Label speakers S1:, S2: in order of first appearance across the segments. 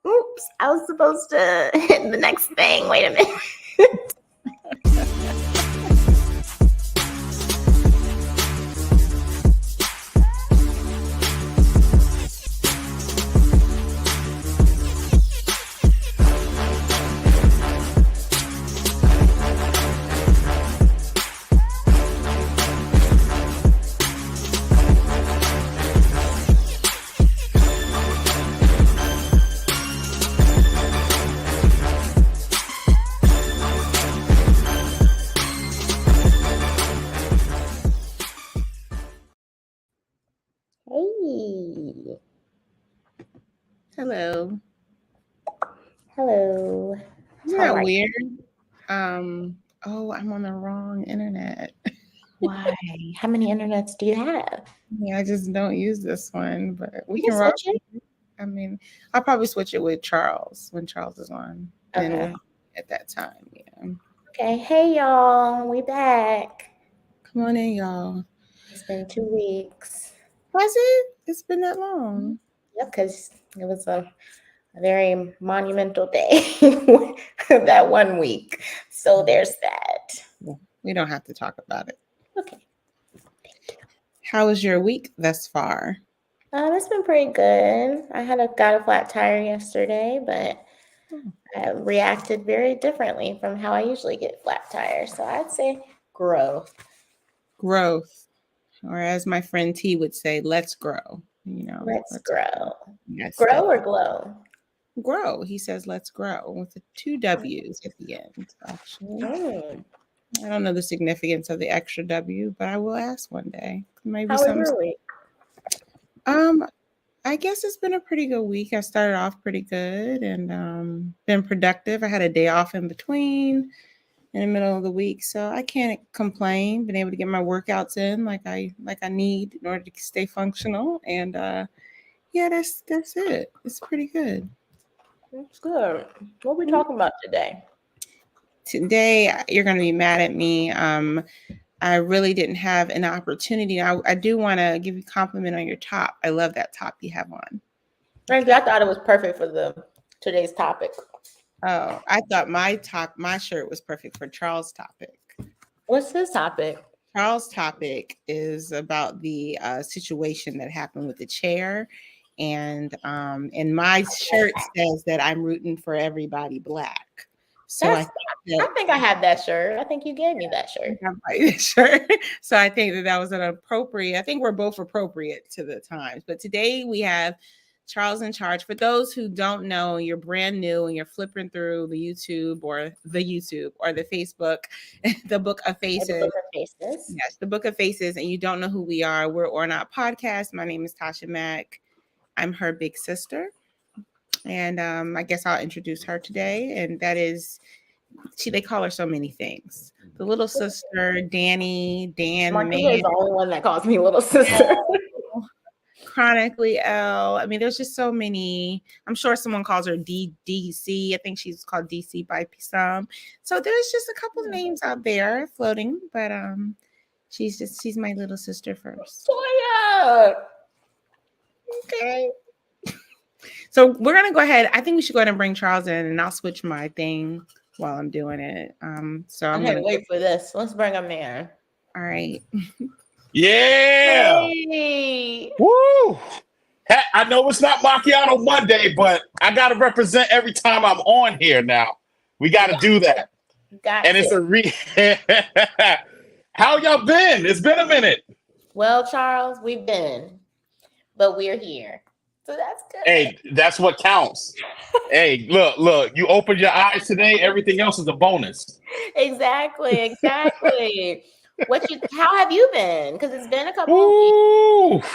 S1: Oops, I was supposed to hit the next thing. Wait a minute. Hey.
S2: Hello.
S1: Hello.
S2: Isn't that weird? Oh, I'm on the wrong internet.
S1: Why? How many internets do you have?
S2: Yeah, I just don't use this one, but we
S1: You
S2: can rock.
S1: switch it.
S2: I mean, I'll probably switch it with Charles when Charles is on.
S1: Okay.
S2: And at that time, yeah.
S1: Okay. Hey, y'all. We back.
S2: Come on in, y'all.
S1: It's been 2 weeks.
S2: Was it? It's been that long.
S1: Yep, because it was a very monumental day that 1 week. So there's that.
S2: We don't have to talk about it.
S1: Okay.
S2: How was your week thus far?
S1: It's been pretty good. I got a flat tire yesterday, but I reacted very differently from how I usually get flat tires. So I'd say growth.
S2: Growth. Or as my friend T would say, let's grow.
S1: Let's grow.
S2: Yes,
S1: grow or glow?
S2: Grow. He says, let's grow with the 2 W's at the end, actually. I don't know the significance of the extra W, but I will ask one day. Maybe
S1: How was your week?
S2: I guess it's been a pretty good week. I started off pretty good and been productive. I had a day off in between in the middle of the week, so I can't complain. Been able to get my workouts in like I need in order to stay functional. And yeah, that's it. It's pretty good.
S1: That's good. What are we talking about today?
S2: Today, you're going to be mad at me. I really didn't have an opportunity. I do want to give you a compliment on your top. I love that top you have on.
S1: Frankly, I thought it was perfect for today's topic.
S2: Oh, I thought my shirt was perfect for Charles' topic.
S1: What's this topic?
S2: Charles' topic is about the situation that happened with the chair. And my shirt says that I'm rooting for everybody Black. So I
S1: think I had that shirt. I think you gave me that
S2: shirt. So I think that was an appropriate. I think we're both appropriate to the times. But today we have Charles in charge. For those who don't know, you're brand new and you're flipping through the YouTube or the Facebook, the Book of Faces.
S1: The Book of Faces.
S2: Yes, the Book of Faces, and you don't know who we are. We're ORNOT Podcast. My name is Tasha Mack. I'm her big sister. And I guess I'll introduce her today. And that is, they call her so many things. The little sister, Dan.
S1: Martina is the only one that calls me little sister.
S2: Chronically L. I mean, there's just so many. I'm sure someone calls her DC. I think she's called DC by some. So there's just a couple of names out there floating. But she's my little sister first.
S1: Toya.
S2: Okay. So we're going to go ahead. I think we should go ahead and bring Charles in, and I'll switch my thing while I'm doing it. So I'm going to
S1: wait for this. Let's bring him in.
S2: All right.
S3: Yeah.
S1: Hey.
S3: Woo. I know it's not Macchiato Monday, but I got to represent every time I'm on here now. We got to do that. It's How y'all been? It's been a minute.
S1: Well, Charles, we've been, but we're here. So that's good.
S3: Hey, that's what counts. Hey, look, you opened your eyes today, everything else is a bonus.
S1: Exactly. How have you been? Because it's been a couple of weeks.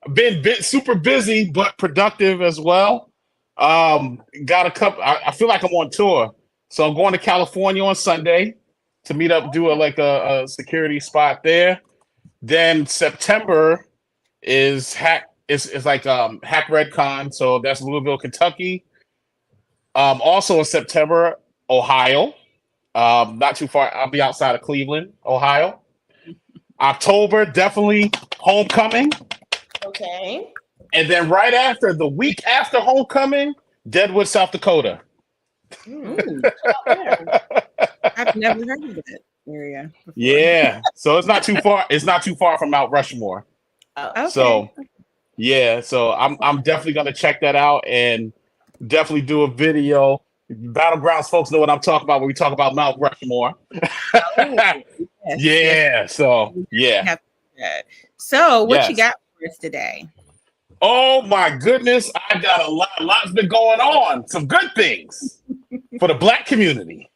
S3: Ooh, been super busy, but productive as well. Got a couple. I feel like I'm on tour, so I'm going to California on Sunday to meet up, do a security spot there. Then September is Hack Red Con, so that's Louisville, Kentucky. Also in September, Ohio. Not too far. I'll be outside of Cleveland, Ohio. October, definitely homecoming.
S1: Okay.
S3: And then right after, the week after homecoming, Deadwood, South Dakota.
S2: Ooh, I've never heard of that area before.
S3: Yeah. So it's not too far. It's not too far from Mount Rushmore.
S1: Oh,
S2: Okay.
S3: So yeah. So I'm definitely gonna check that out and definitely do a video. Battlegrounds folks know what I'm talking about when we talk about Mount Rushmore.
S2: yes,
S3: Yeah.
S2: yes.
S3: So yeah.
S2: Have that. So what you
S3: Yes.
S2: got for us today?
S3: Oh my goodness, I got a lot's been going on. Some good things for the Black community.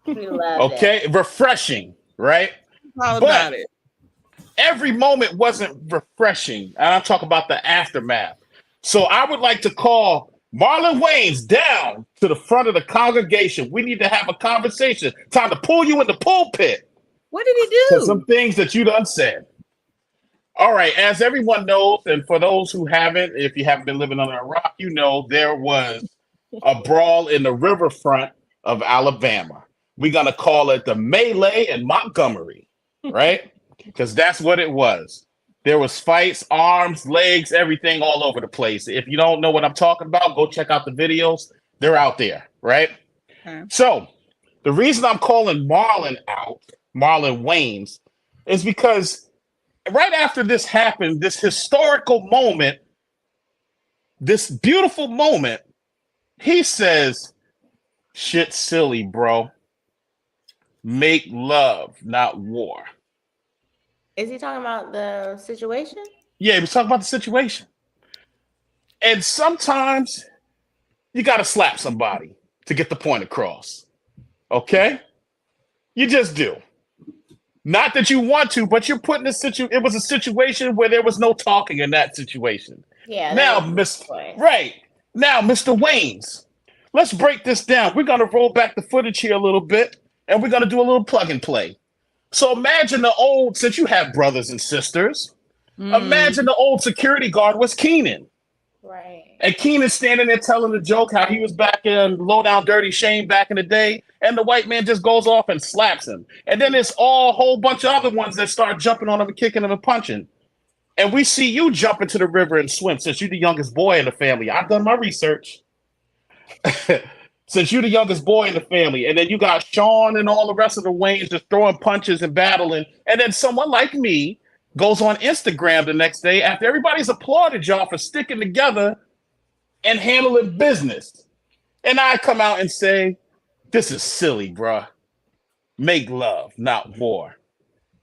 S1: we love
S3: Okay, refreshing, right?
S2: All
S3: But
S2: about it.
S3: every moment wasn't refreshing. And I'm talking about the aftermath. So I would like to call Marlon Wayans down to the front of the congregation. We need to have a conversation. Time to pull you in the pulpit
S2: What did he
S3: for
S2: do?
S3: some things that you done said. All right, as everyone knows, and for those who haven't, if you haven't been living under a rock, you know there was a brawl in the riverfront of Alabama. We're gonna call it the melee in Montgomery, right? Because that's what it was. There was fights, arms, legs, everything all over the place. If you don't know what I'm talking about, go check out the videos. They're out there, right?
S2: Okay.
S3: So the reason I'm calling Marlon out, Marlon Wayans, is because right after this happened, this historical moment, this beautiful moment, he says, shit silly, bro. Make love, not war.
S1: Is he talking about the situation?
S3: Yeah, he was talking about the situation. And sometimes you got to slap somebody to get the point across. Okay? You just do. Not that you want to, but you're put in a situation. It was a situation where there was no talking in that situation.
S1: Yeah.
S3: Now,
S1: that was
S3: Mr.
S1: choice.
S3: Right. Now, Mr. Waynes, let's break this down. We're going to roll back the footage here a little bit, and we're going to do a little plug and play. So imagine since you have brothers and sisters, imagine the old security guard was Keenan.
S1: Right.
S3: And Keenan's standing there telling the joke how he was back in Low Down Dirty Shame back in the day, and the white man just goes off and slaps him. And then there's a whole bunch of other ones that start jumping on him and kicking him and punching. And we see you jump into the river and swim since you're the youngest boy in the family. I've done my research. Since you're the youngest boy in the family, and then you got Sean and all the rest of the Waynes just throwing punches and battling, and then someone like me goes on Instagram the next day after everybody's applauded y'all for sticking together and handling business. And I come out and say, this is silly, bruh. Make love, not war.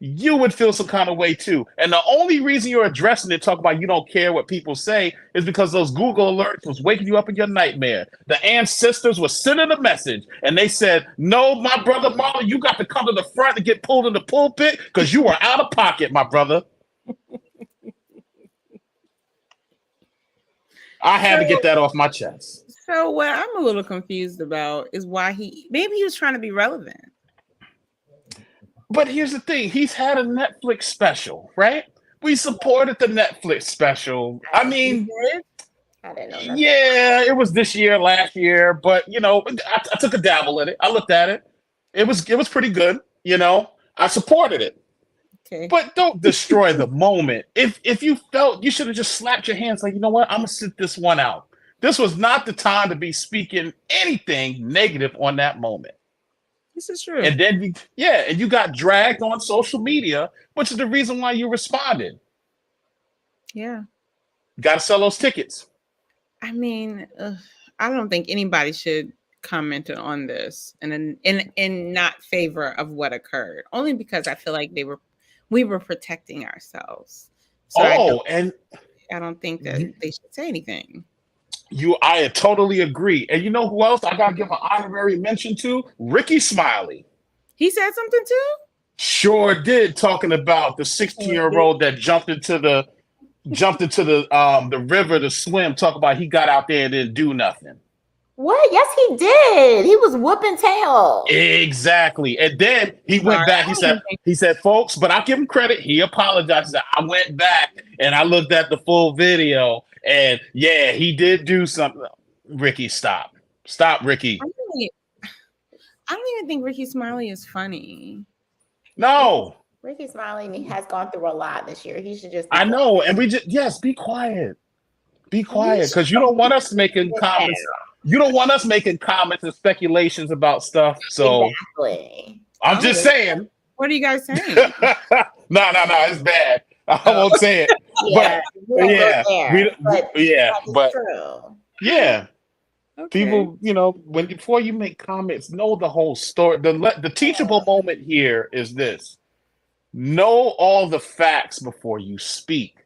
S3: You would feel some kind of way too. And the only reason you're addressing it, talk about you don't care what people say, is because those Google alerts was waking you up in your nightmare. The ancestors were sending a message and they said, no, my brother Marlon, you got to come to the front and get pulled in the pulpit because you are out of pocket, my brother. I had to get that off my chest.
S2: So what I'm a little confused about is why maybe he was trying to be relevant.
S3: But here's the thing. He's had a Netflix special, right? We supported the Netflix special. I mean,
S1: I didn't know that.
S3: yeah, it was this year, last year, but you know, I took a dabble in it. I looked at it. It was pretty good, you know. I supported it.
S2: Okay.
S3: But don't destroy the moment. If you felt, you should have just slapped your hands like, you know what? I'm gonna sit this one out. This was not the time to be speaking anything negative on that moment.
S2: This is true.
S3: And then you got dragged on social media, which is the reason why you responded.
S2: Yeah.
S3: Got to sell those tickets.
S2: I mean, I don't think anybody should comment on this and in not favor of what occurred. Only because I feel like we were protecting ourselves. So I don't think that they should say anything.
S3: I totally agree. And you know who else I gotta give an honorary mention to? Ricky Smiley.
S2: He said something too?
S3: Sure did, talking about the 16-year-old that jumped into the river to swim. Talk about he got out there and didn't do nothing.
S1: What? Yes, he did. He was whooping tail.
S3: Exactly. And then he went back. He said, folks, but I give him credit. He apologized. I went back and I looked at the full video, and yeah, he did do something. Ricky, stop. Stop, Ricky.
S2: I don't even think Ricky Smiley is funny.
S3: No.
S1: Ricky Smiley has gone through a lot this year. He should just.
S3: I know. And be quiet. Be quiet. Because you don't want us making comments. You don't want us making comments and speculations about stuff. So
S1: exactly.
S3: I'm just saying.
S2: What are you guys saying?
S3: No, it's bad. I won't say it. But yeah. Okay. People, before you make comments, know the whole story. The teachable moment here is this: know all the facts before you speak.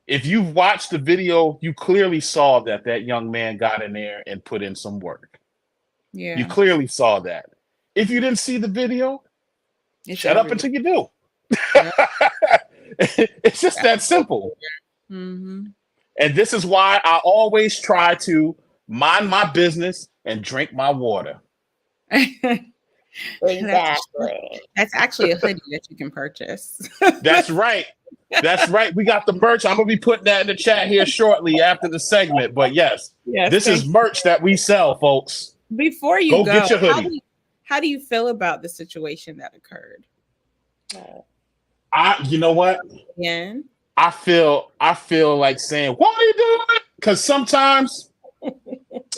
S3: If you've watched the video, you clearly saw that young man got in there and put in some work. Yeah. You clearly saw that. If you didn't see the video, shut up until you do. Yeah. It's just that simple. Mm-hmm. And this is why I always try to mind my business and drink my water.
S1: Exactly.
S2: That's actually a hoodie that you can purchase.
S3: That's right. That's right. We got the merch. I'm going to be putting that in the chat here shortly after the segment. But yes, this is merch that we sell, folks.
S2: Before you go
S3: get your hoodie.
S2: How do you feel about the situation that occurred?
S3: You know what?
S2: Yeah.
S3: I feel like saying, what are you doing? Because sometimes,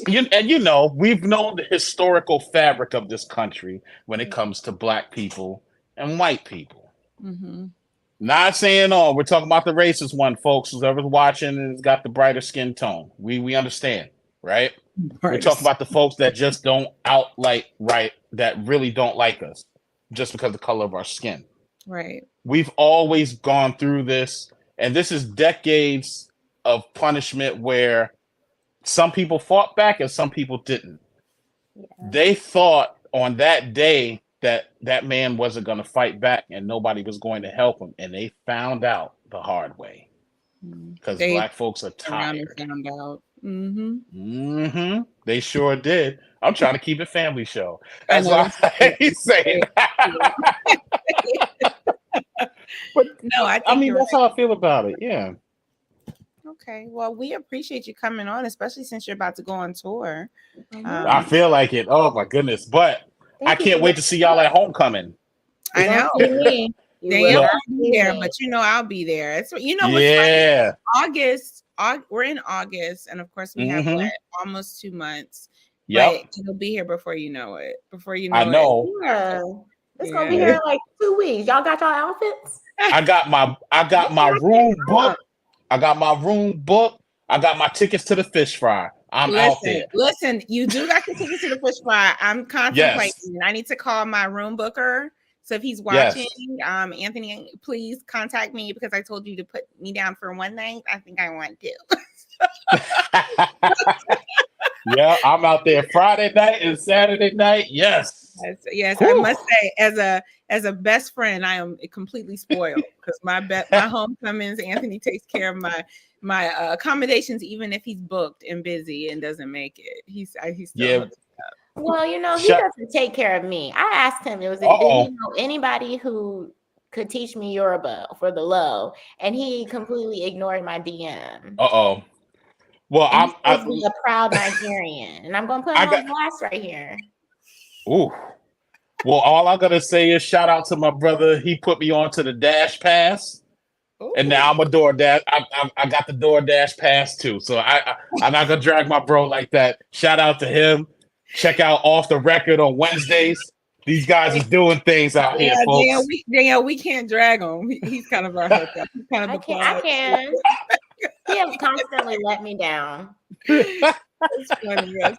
S3: we've known the historical fabric of this country when it comes to Black people and white people. Mm-hmm. Not saying we're talking about the racist one, folks. Whoever's watching and has got the brighter skin tone. We understand, right? We're talking about the folks that just don't that really don't like us just because of the color of our skin.
S2: Right.
S3: We've always gone through this, and this is decades of punishment where some people fought back and some people didn't. Yeah. They thought on that day that man wasn't going to fight back and nobody was going to help him, and they found out the hard way because Black folks are tired.
S2: Found out. Mm-hmm.
S3: Mm-hmm. They sure did. I'm trying to keep it family show. That's what he's saying. But no, I mean that's how I feel about it. Yeah.
S2: Okay. Well, we appreciate you coming on, especially since you're about to go on tour.
S3: I feel like it. Oh my goodness! But I can't wait to see y'all at homecoming.
S2: I know. Danielle will be there, but I'll be there. It's what's funny. August. We're in August, and of course we have almost 2 months. Yep. But it'll be here before you know it.
S3: I know.
S1: Yeah. It's gonna be here in like 2 weeks. Y'all got y'all outfits?
S3: I got my room booked. I got my tickets to the fish fry. I'm out there.
S2: Listen, you do got the tickets to the fish fry. I'm contemplating. Yes. I need to call my room booker. So if he's watching, Anthony, please contact me because I told you to put me down for one night. I think I want to.
S3: Yeah, I'm out there Friday night and Saturday night. Yes.
S2: Yes. Whew. I must say, as a best friend, I am completely spoiled because my homecomings, Anthony takes care of my accommodations, even if he's booked and busy and doesn't make it. He still hooks up.
S1: Well, he doesn't take care of me. I asked him, did he know anybody who could teach me Yoruba for the low? And he completely ignored my DM.
S3: Well, I'm
S1: a proud Nigerian, and I'm going to put him on blast right here.
S3: Ooh. Well, all I'm going to say is shout out to my brother. He put me onto the Dash Pass. Ooh. And now I'm a DoorDash. I got the DoorDash Pass too. So I'm not going to drag my bro like that. Shout out to him. Check out Off the Record on Wednesdays. These guys are doing things out here, folks.
S2: Danielle, we can't drag him. He's kind of our hookup. He's kind of
S1: I can. He has constantly let me down.
S2: That's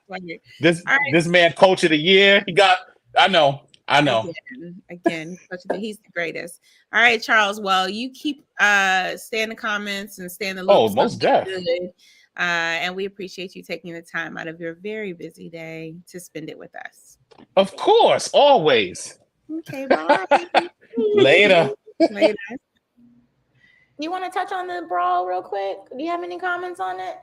S2: funny.
S3: This man, Coach of the Year. I know. I know.
S2: Again, he's the greatest. All right, Charles. Well, you keep stay in the comments and stay in the loop.
S3: Oh, most definitely.
S2: And we appreciate you taking the time out of your very busy day to spend it with us.
S3: Of course, always.
S2: Okay, bye.
S3: Later.
S2: Later.
S1: You want to touch on the brawl real quick? Do you have any comments on it?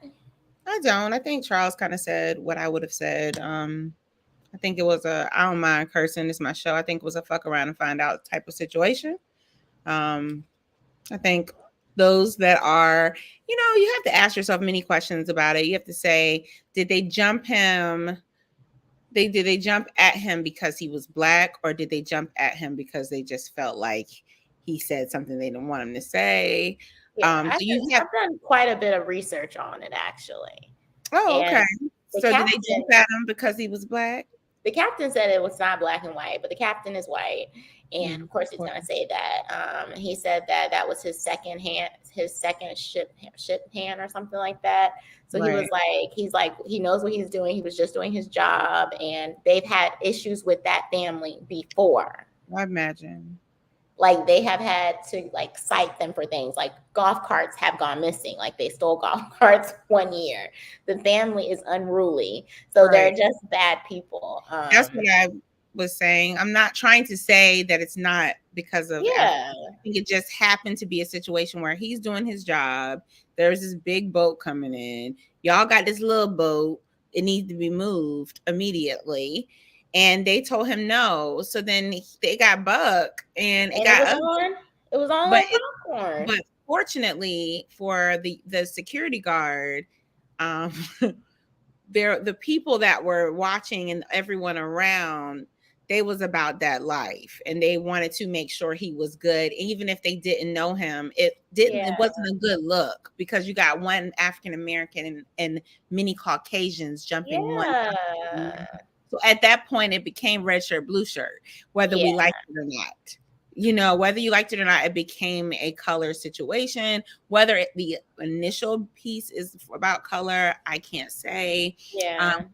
S2: I don't. I think Charles kind of said what I would have said. I think it was I don't mind cursing. It's my show. I think it was a fuck around and find out type of situation. I think those that are, you have to ask yourself many questions about it. You have to say, did they jump him? Did they jump at him because he was black, or did they jump at him because they just felt like he said something they didn't want him to say?
S1: Yeah, I've done quite a bit of research on it, actually.
S2: Oh, okay. So did they jump at him because he was black?
S1: The captain said it was not black and white, but the captain is white, and of course he's going to say that. He said that was his second ship hand or something like that. So he was like, he knows what he's doing. He was just doing his job, and they've had issues with that family before.
S2: I imagine.
S1: Like they have had to cite them for things like golf carts have gone missing. Like they stole golf carts one year. The family is unruly. So they're just bad people.
S2: That's what I was saying. I'm not trying to say that it's not because of I think it just happened to be a situation where he's doing his job. There's this big boat coming in. Y'all got this little boat. It needs to be moved immediately. And they told him no. So then they got buck and it got
S1: on. It was on popcorn.
S2: But fortunately for the security guard, the people that were watching and everyone around, they was about that life, and they wanted to make sure he was good. Even if they didn't know him, it wasn't a good look, because you got one African American and many Caucasians jumping one. So at that point, it became red shirt, blue shirt, whether we liked it or not. Whether you liked it or not, it became a color situation. Whether the initial piece is about color, I can't say.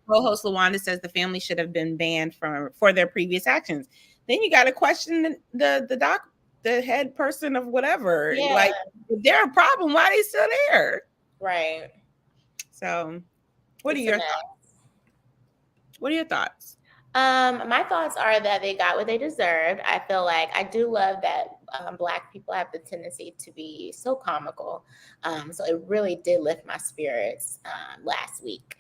S2: Co-host LaWanda says the family should have been banned for their previous actions. Then you got to question the head person of whatever. Like, if they're a problem, why are they still there?
S1: Right.
S2: So, what are your thoughts? What are your thoughts?
S1: My thoughts are that they got what they deserved. I feel like I do love that Black people have the tendency to be so comical. So it really did lift my spirits last week.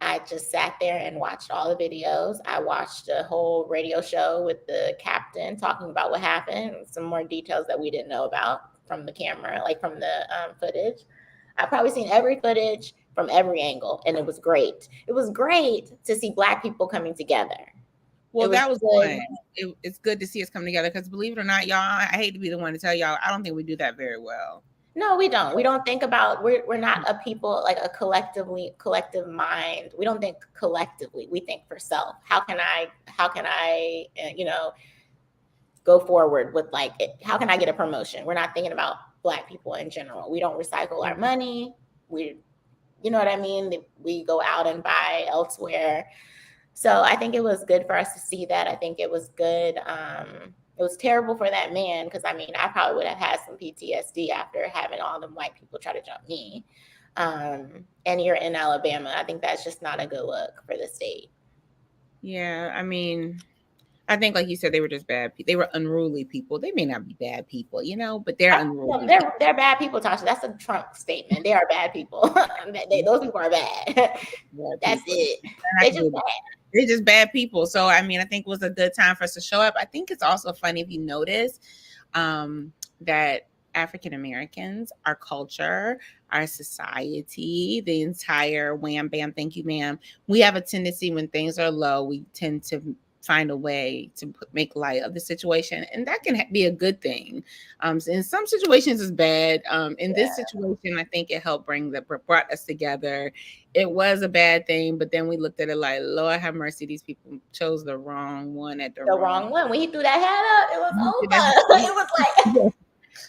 S1: I just sat there and watched all the videos. I watched a whole radio show with the captain talking about what happened, some more details that we didn't know about from the camera, like from the footage. I've probably seen every footage from every angle, and it was great. It was great to see Black people coming together.
S2: Well, that was good. It's good to see us come together, because believe it or not, y'all, I hate to be the one to tell y'all, I don't think we do that very well.
S1: No, we don't. We don't think about, we're not a people, like a collective mind. We don't think collectively. We think for self. How can I go forward with how can I get a promotion? We're not thinking about Black people in general. We don't recycle our money. You know what I mean? We go out and buy elsewhere. So I think it was good for us to see that. I think it was good. It was terrible for that man, because I probably would have had some PTSD after having all them white people try to jump me. And you're in Alabama. I think that's just not a good look for the state.
S2: Yeah, I think, like you said, they were just bad. They were unruly people. They may not be bad people, but they're unruly.
S1: They're bad people, Tasha. That's a Trump statement. They are bad people. Those people are bad. That's it. They're just bad.
S2: They're just bad people. So, I think it was a good time for us to show up. I think it's also funny if you notice that African Americans, our culture, our society, the entire wham, bam, thank you, ma'am. We have a tendency when things are low, we tend to find a way to make light of the situation, and that can be a good thing. In some situations it's bad. In this situation, I think it helped brought us together. It was a bad thing, but then we looked at it like, Lord have mercy, these people chose the wrong one at the wrong
S1: one. When he threw that hat up, it was over. It was like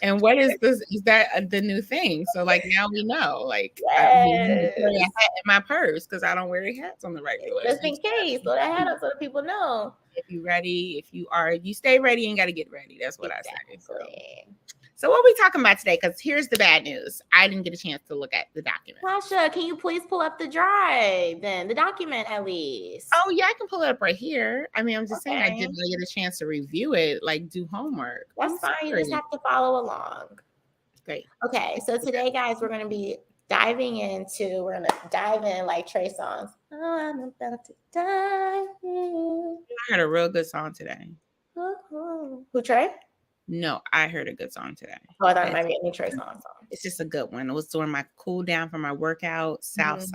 S2: And what is this? Is that the new thing? So like now we know. Like I need to carry a
S1: Yes.
S2: hat in my purse because I don't wear hats on the regular.
S1: Just in case. So that hat up so that people know.
S2: If you ready, if you stay ready, you got to get ready. That's what I say.
S1: Exactly.
S2: So what are we talking about today? Because here's the bad news. I didn't get a chance to look at the document.
S1: Tasha, can you please pull up the drive then? The document at least.
S2: Oh yeah, I can pull it up right here. I mean, I'm just saying I
S1: Okay.
S2: didn't really get a chance to review it, like do homework.
S1: That's
S2: I'm
S1: fine. You just
S2: sorry.
S1: have to follow along.
S2: Great.
S1: Okay, so today, guys, we're going to be we're going to dive in like Trey songs. Oh, I'm about to dive in.
S2: I heard a real good song today.
S1: Who, Trey?
S2: No, I heard a good song today.
S1: Oh, I thought it might be a new Trey song.
S2: It's just a good one. It was during my cool down for my workout, Southside.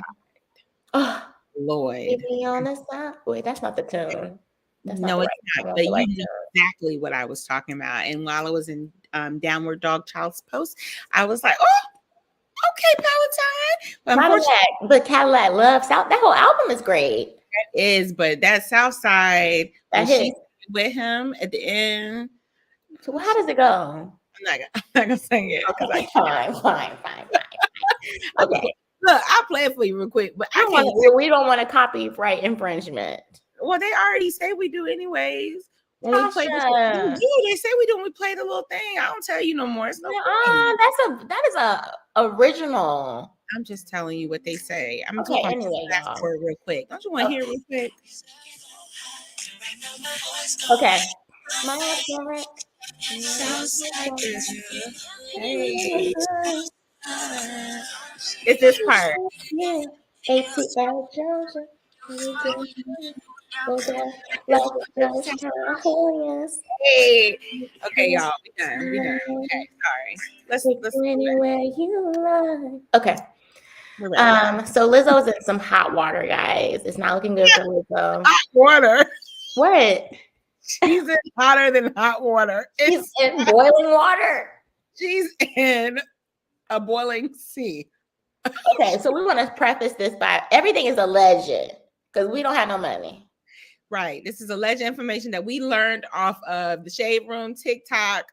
S1: Oh,
S2: Lloyd.
S1: me on the side. Wait, that's not the tune. That's
S2: No,
S1: not
S2: it's not. But you know exactly what I was talking about. And while I was in Downward Dog Child's post, I was like, oh, okay, Peloton.
S1: But Cadillac Love South. That whole album is great.
S2: That is, but that Southside,
S1: That
S2: she with him at the end.
S1: So how does it go?
S2: I'm not gonna sing it.
S1: Okay, fine. Okay.
S2: Look, I'll play it for you real quick. But
S1: we don't want a copyright infringement.
S2: Well, they already say we do anyways. When we play they say we do when we play the little thing. I don't tell you no more. It's no
S1: that is a original.
S2: I'm just telling you what they say. I'm
S1: okay,
S2: talking
S1: anyway,
S2: fast forward real quick. Don't you want to hear it real quick?
S1: Okay.
S2: Hey. It's this part.
S1: Yeah.
S2: Hey. Okay, y'all. We done. Okay, sorry. Let's
S1: anywhere you like. Okay.
S2: We're ready.
S1: So Lizzo's in some hot water, guys. It's not looking good for Lizzo.
S2: Hot water.
S1: What?
S2: She's in hotter than hot water.
S1: She's in boiling water.
S2: She's in a boiling sea.
S1: Okay, so we want to preface this by everything is alleged because we don't have no money.
S2: Right. This is alleged information that we learned off of the Shade Room, TikTok,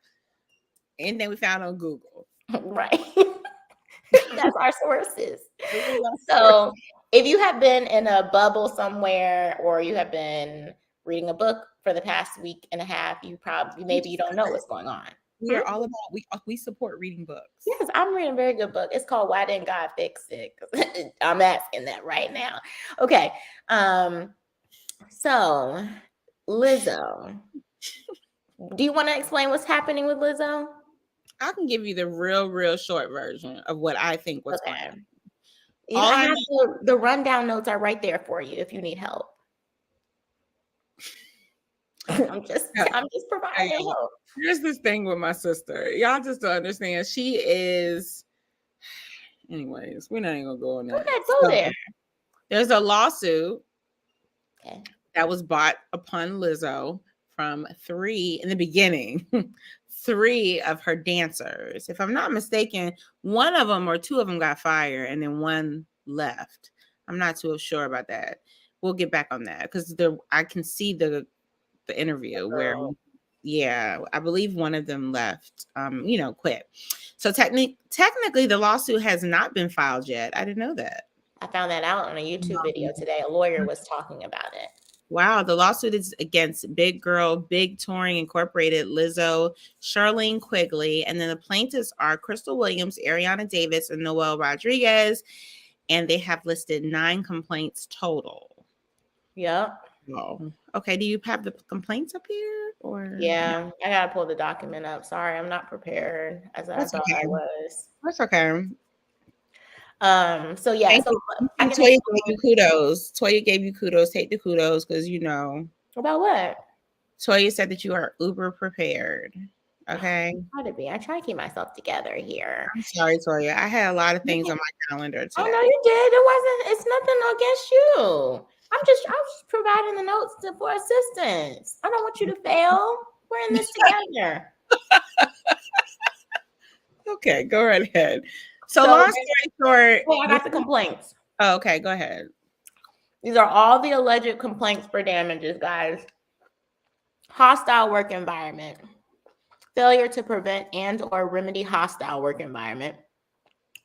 S2: and then we found on Google.
S1: Right. That's our sources. So if you have been in a bubble somewhere or you have been reading a book for the past week and a half, you don't know what's going on.
S2: We are all about we support reading books.
S1: Yes, I'm reading a very good book. It's called Why Didn't God Fix It? I'm asking that right now. Okay. So Lizzo. Do you want to explain what's happening with Lizzo?
S2: I can give you the real short version of what I think was going
S1: on. The rundown notes are right there for you if you need help. I'm just providing help.
S2: Here's this thing with my sister. Y'all just don't understand. She is. Anyways, we're not even gonna go on that.
S1: Okay, go there.
S2: There's a lawsuit that was brought upon Lizzo from in the beginning, 3 of her dancers. If I'm not mistaken, one of them or 2 of them got fired and then 1 left. I'm not too sure about that. We'll get back on that because I can see the interview where I believe one of them left, quit. So technically the lawsuit has not been filed yet. I didn't know that.
S1: I found that out on a YouTube video today. A lawyer was talking about it.
S2: Wow. The lawsuit is against Big Girl, Big Touring Incorporated, Lizzo, Charlene Quigley. And then the plaintiffs are Crystal Williams, Ariana Davis, and Noel Rodriguez. And they have listed 9 complaints total.
S1: Yep.
S2: Oh, okay. Do you have the complaints up here? Or
S1: yeah, I gotta pull the document up. Sorry, I'm not prepared as I thought I was.
S2: That's okay.
S1: So yeah,
S2: Toya gave you kudos. Toya gave you kudos. Take the kudos because
S1: about what?
S2: Toya said that you are uber prepared. Okay.
S1: How to be? I try to keep myself together here.
S2: I'm sorry, Toya. I had a lot of things on my calendar today.
S1: Oh no, you did. It's nothing against you. I'm just providing the notes for assistance. I don't want you to fail. We're in this together.
S2: Okay, go right ahead. So long story short.
S1: I got the complaints.
S2: Oh, okay, go ahead.
S1: These are all the alleged complaints for damages, guys. Hostile work environment. failure to prevent and or remedy hostile work environment,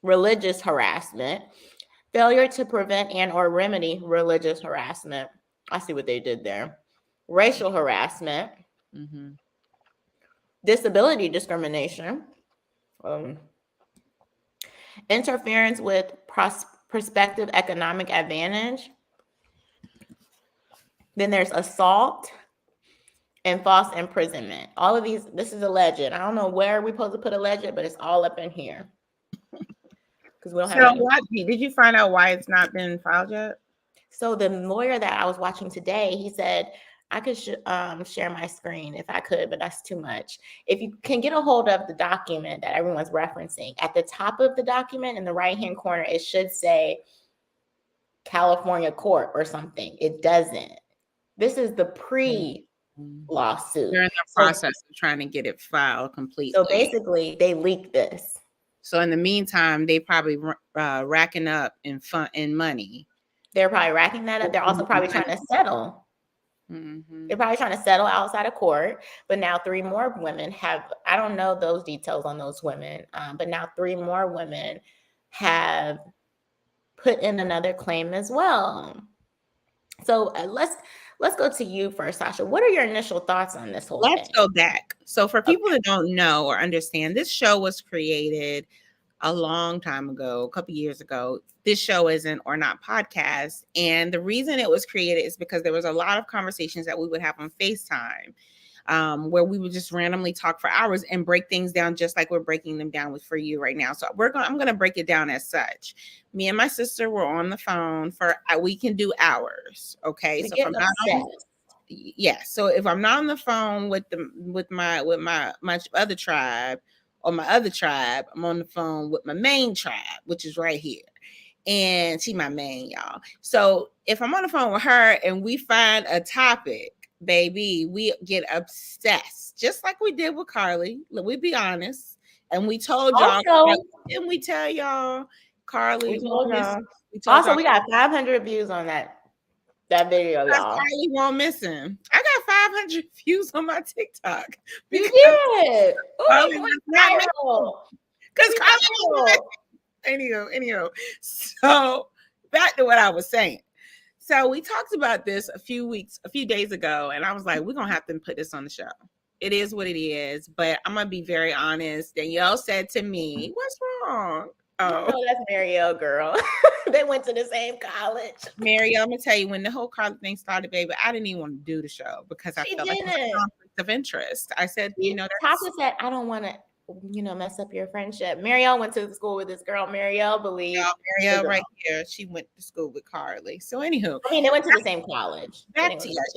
S1: religious harassment, failure to prevent and or remedy religious harassment. I see what they did there. Racial harassment, disability discrimination, interference with prospective economic advantage. Then there's assault and false imprisonment. All of these, this is alleged. I don't know where we're supposed to put alleged, but it's all up in here. Because we don't have.
S2: Did you find out why it's not been filed yet?
S1: So the lawyer that I was watching today, he said I could share my screen if I could, but that's too much. If you can get a hold of the document that everyone's referencing, at the top of the document in the right-hand corner, it should say California court or something. It doesn't. This is the pre-lawsuit.
S2: They're in the process of trying to get it filed completely.
S1: So basically, they leaked this.
S2: So in the meantime, they probably racking up in money.
S1: They're probably racking that up. They're also probably trying to settle. They're probably trying to settle outside of court. But now 3 more women have, I don't know those details on those women, but now 3 more women have put in another claim as well. So let's go to you first, Sasha. What are your initial thoughts on this whole thing?
S2: Let's go back. So for people that don't know or understand, this show was created a long time ago, a couple years ago. This show is an ORNOT podcast. And the reason it was created is because there was a lot of conversations that we would have on FaceTime where we would just randomly talk for hours and break things down just like we're breaking them down for you right now. So I'm going to break it down as such. Me and my sister were on the phone for, we can do hours. Okay. So if I'm not so if I'm not on the phone with my other tribe or my other tribe, I'm on the phone with my main tribe, which is right here. And she my main, y'all. So if I'm on the phone with her and we find a topic, baby, we get obsessed, just like we did with Carly. We be honest. And we told y'all, and we tell y'all, Carly.
S1: We got 500 views on that video, y'all.
S2: Carly won't miss him. I got 500 views on my TikTok.
S1: You did.
S2: Carly was not because Carly was Anyhow. So back to what I was saying. So we talked about this a few days ago, and I was like, we're going to have to put this on the show. It is what it is, but I'm going to be very honest. Danielle said to me, what's wrong?
S1: Oh, that's Marielle, girl. They went to the same college.
S2: Marielle, I'm going to tell you, when the whole college thing started, baby, I didn't even want to do the show because I felt like it was a conflict of interest. I said,
S1: Tasha said, I don't want to, mess up your friendship. Marielle went to school with this girl. Marielle believed.
S2: Marielle right here. She went to school with Carly. So anywho.
S1: I mean, they went to the same college.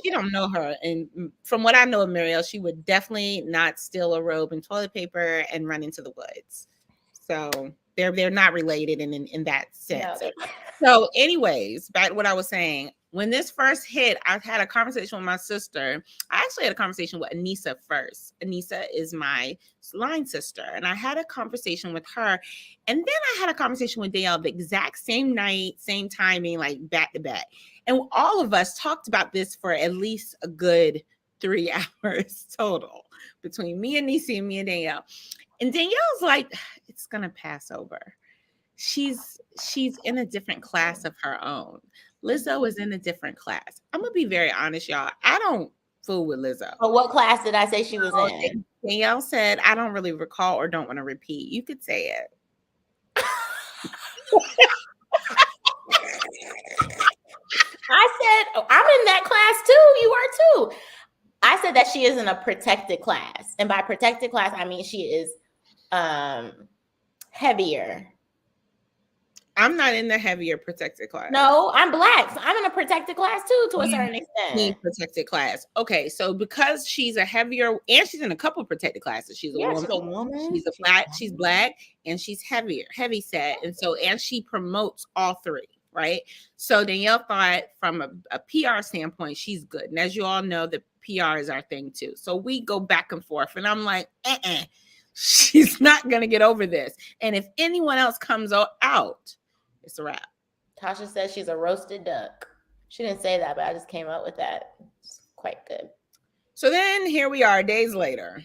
S2: She don't know her. And from what I know of Marielle, she would definitely not steal a robe and toilet paper and run into the woods. So they're not related in that sense. No, so anyways, back to what I was saying. When this first hit, I had a conversation with my sister. I actually had a conversation with Anissa first. Anissa is my line sister. And I had a conversation with her. And then I had a conversation with Dale the exact same night, same timing, like back to back. And all of us talked about this for at least a good 3 hours total between me and Nisi and me and Danielle. And Danielle's like, it's going to pass over. She's in a different class of her own. Lizzo is in a different class. I'm going to be very honest, y'all. I don't fool with Lizzo.
S1: But what class did I say she was in?
S2: Danielle said, I don't really recall or don't want to repeat. You could say it.
S1: I said, I'm in that class too. You are too. I said that she is in a protected class. And by protected class, I mean she is heavier.
S2: I'm not in the heavier protected class.
S1: No, I'm Black. So I'm in a protected class too, to a certain extent.
S2: Protected class. Okay, so because she's a heavier, and she's in a couple protected classes. She's a woman. She's Black, and she's heavy set. And so, and she promotes all 3, right? So Danielle thought from a PR standpoint, she's good. And as you all know, the PR is our thing too. So we go back and forth, and I'm like, she's not going to get over this. And if anyone else comes out, it's a wrap.
S1: Tasha says she's a roasted duck. She didn't say that, but I just came up with that. It's quite good.
S2: So then here we are days later.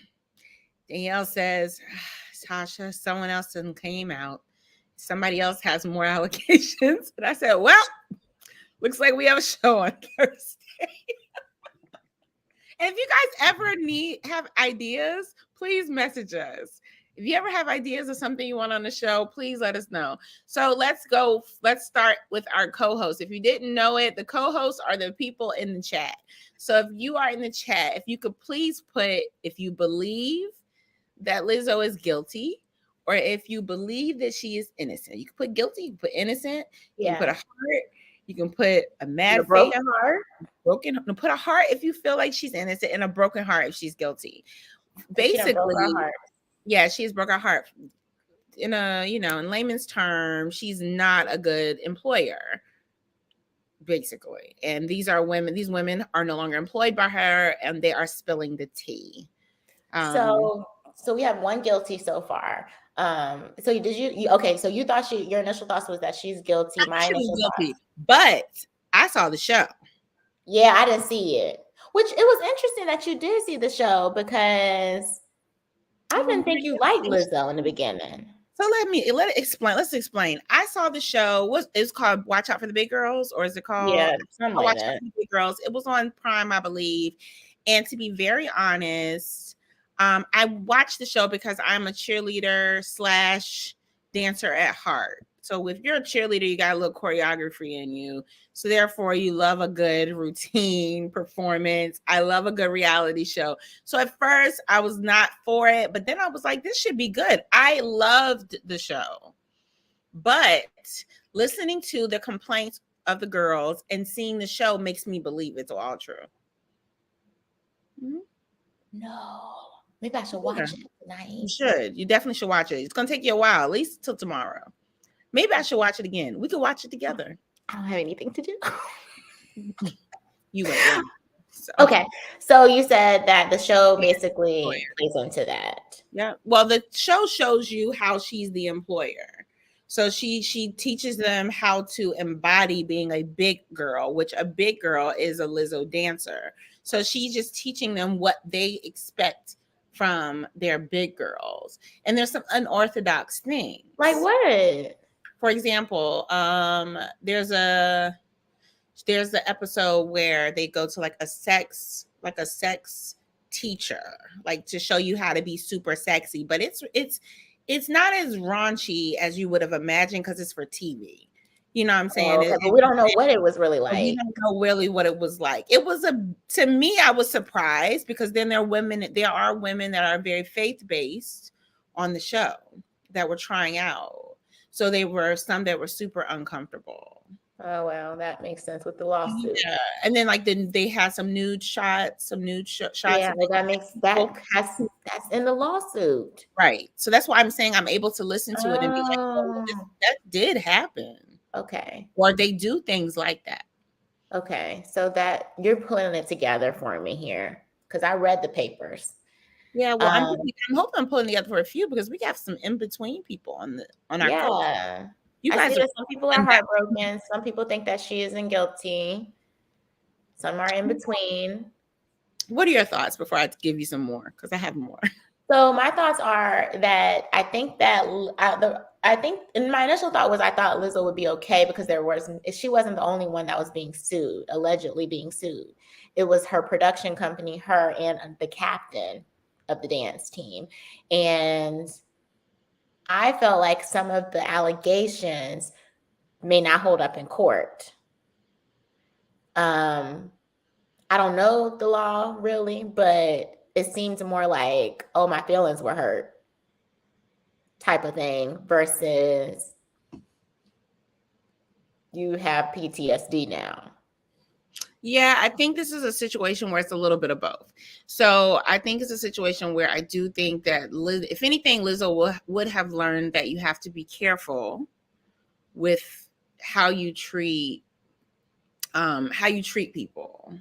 S2: Danielle says, Tasha, someone else didn't came out. Somebody else has more allegations. And I said, well, looks like we have a show on Thursday. And if you guys ever have ideas, please message us. If you ever have ideas of something you want on the show, please let us know. So let's go. Let's start with our co-hosts. If you didn't know it, the co-hosts are the people in the chat. So if you are in the chat, if you could please put if you believe that Lizzo is guilty, or if you believe that she is innocent. You can put guilty, you can put innocent, you can put a heart, you can put a mad face,
S1: broken heart.
S2: Put a heart if you feel like she's innocent, and a broken heart if she's guilty. Basically, yeah, she's broke her heart. In in layman's terms, she's not a good employer. Basically, and these women are no longer employed by her, and they are spilling the tea.
S1: So we have one guilty so far. So you thought your initial thoughts was that she's guilty. My initial guilty,
S2: but I saw the show.
S1: Yeah, I didn't see it. Which it was interesting that you did see the show, because I didn't think you liked Lizzo in the beginning.
S2: So let's explain. I saw the show. It's called Watch Out for the Big Girls, or is it called
S1: Watch Out
S2: for the Big Girls? It was on Prime, I believe. And to be very honest, I watched the show because I'm a cheerleader / dancer at heart. So if you're a cheerleader, you got a little choreography in you. So therefore, you love a good routine performance. I love a good reality show. So at first, I was not for it, but then I was like, this should be good. I loved the show. But listening to the complaints of the girls and seeing the show makes me believe it's all true.
S1: Mm-hmm. No. Maybe I should watch it tonight.
S2: You should. You definitely should watch it. It's going to take you a while, at least till tomorrow. Maybe I should watch it again. We could watch it together.
S1: I don't have anything to do.
S2: You went.
S1: Okay. So you said that the show basically plays into that.
S2: Yeah. Well, the show shows you how she's the employer. So she teaches them how to embody being a big girl, which a big girl is a Lizzo dancer. So she's just teaching them what they expect from their big girls. And there's some unorthodox things.
S1: Like what?
S2: For example, there's the episode where they go to like a sex teacher, like to show you how to be super sexy, but it's not as raunchy as you would have imagined because it's for TV. You know what I'm saying?
S1: Okay, but we don't know what it was really like.
S2: We don't know really what it was like. To me, I was surprised because then there are women that are very faith-based on the show that were trying out. So there were some that were super uncomfortable.
S1: Oh, well, that makes sense with the lawsuit.
S2: Yeah. And then they had some nude shots.
S1: Yeah, that's in the lawsuit.
S2: Right. So that's why I'm saying I'm able to listen to it and be like, oh, that did happen.
S1: Okay.
S2: Or they do things like that.
S1: Okay. So that you're putting it together for me here, because I read the papers.
S2: Yeah, well, I'm hoping I'm pulling together for a few because we have some in between people on our
S1: call. You guys some people are heartbroken. Some people think that she isn't guilty. Some are in between.
S2: What are your thoughts before I give you some more? Because I have more.
S1: So my thoughts are that I think and my initial thought was I thought Lizzo would be okay because she wasn't the only one that was being sued, allegedly being sued. It was her production company, her and the captain of the dance team. And I felt like some of the allegations may not hold up in court. I don't know the law really, but it seems more like, oh, my feelings were hurt type of thing versus you have PTSD now.
S2: Yeah, I think this is a situation where it's a little bit of both. So I think it's a situation where I do think that, if anything, Lizzo would have learned that you have to be careful with how you treat people.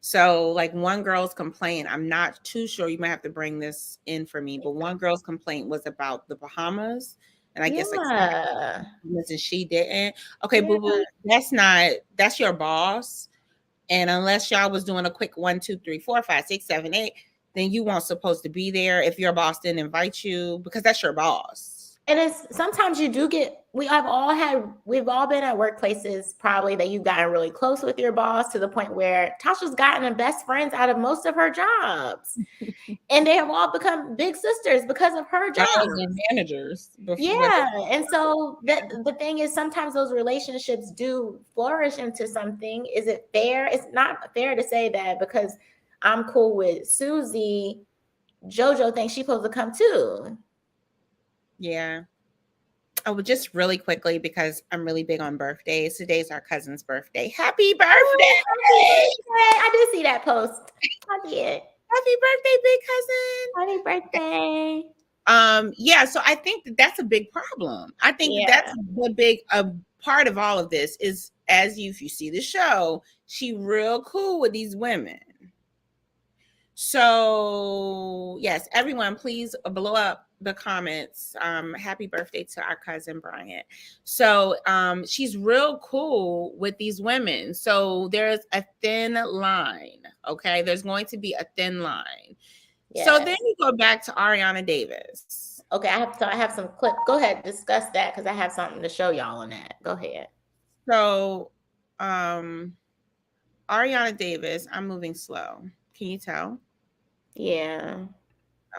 S2: So like one girl's complaint, I'm not too sure, you might have to bring this in for me, but one girl's complaint was about the Bahamas. And I guess and she didn't. Okay, boo-boo, that's your boss. And unless y'all was doing a quick 1, 2, 3, 4, 5, 6, 7, 8, then you weren't supposed to be there if your boss didn't invite you, because that's your boss.
S1: And it's sometimes you do get, we've all been at workplaces probably that you've gotten really close with your boss to the point where Tasha's gotten the best friends out of most of her jobs. And they have all become big sisters because of her job.
S2: Managers.
S1: Yeah. And so the thing is, sometimes those relationships do flourish into something. Is it fair? It's not fair to say that because I'm cool with Susie, JoJo thinks she's supposed to come too.
S2: Yeah. Oh, just really quickly, because I'm really big on birthdays. Today's our cousin's birthday. Happy birthday!
S1: I did see that post. I did.
S2: Happy birthday, big cousin!
S1: Happy birthday.
S2: Yeah, so I think that's a big problem. I think that's the big part of all of this is, as if you see the show, she real cool with these women. So yes, everyone, please blow up the comments. Happy birthday to our cousin Bryant. So she's real cool with these women. So there's a thin line. Okay, there's going to be a thin line. Yes. So then you go back to Ariana Davis.
S1: Okay, I have some clip. Go ahead, discuss that, because I have something to show y'all on that. Go ahead.
S2: So Ariana Davis, I'm moving slow. Can you tell?
S1: Yeah.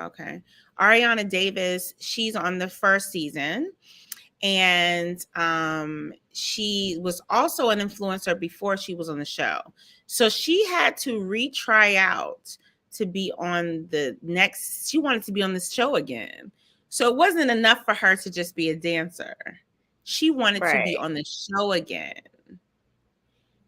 S2: Okay. Ariana Davis, she's on the first season, and she was also an influencer before she was on the show. So she had to retry out to be on the next, she wanted to be on this show again. So it wasn't enough for her to just be a dancer. She wanted to be on the show again.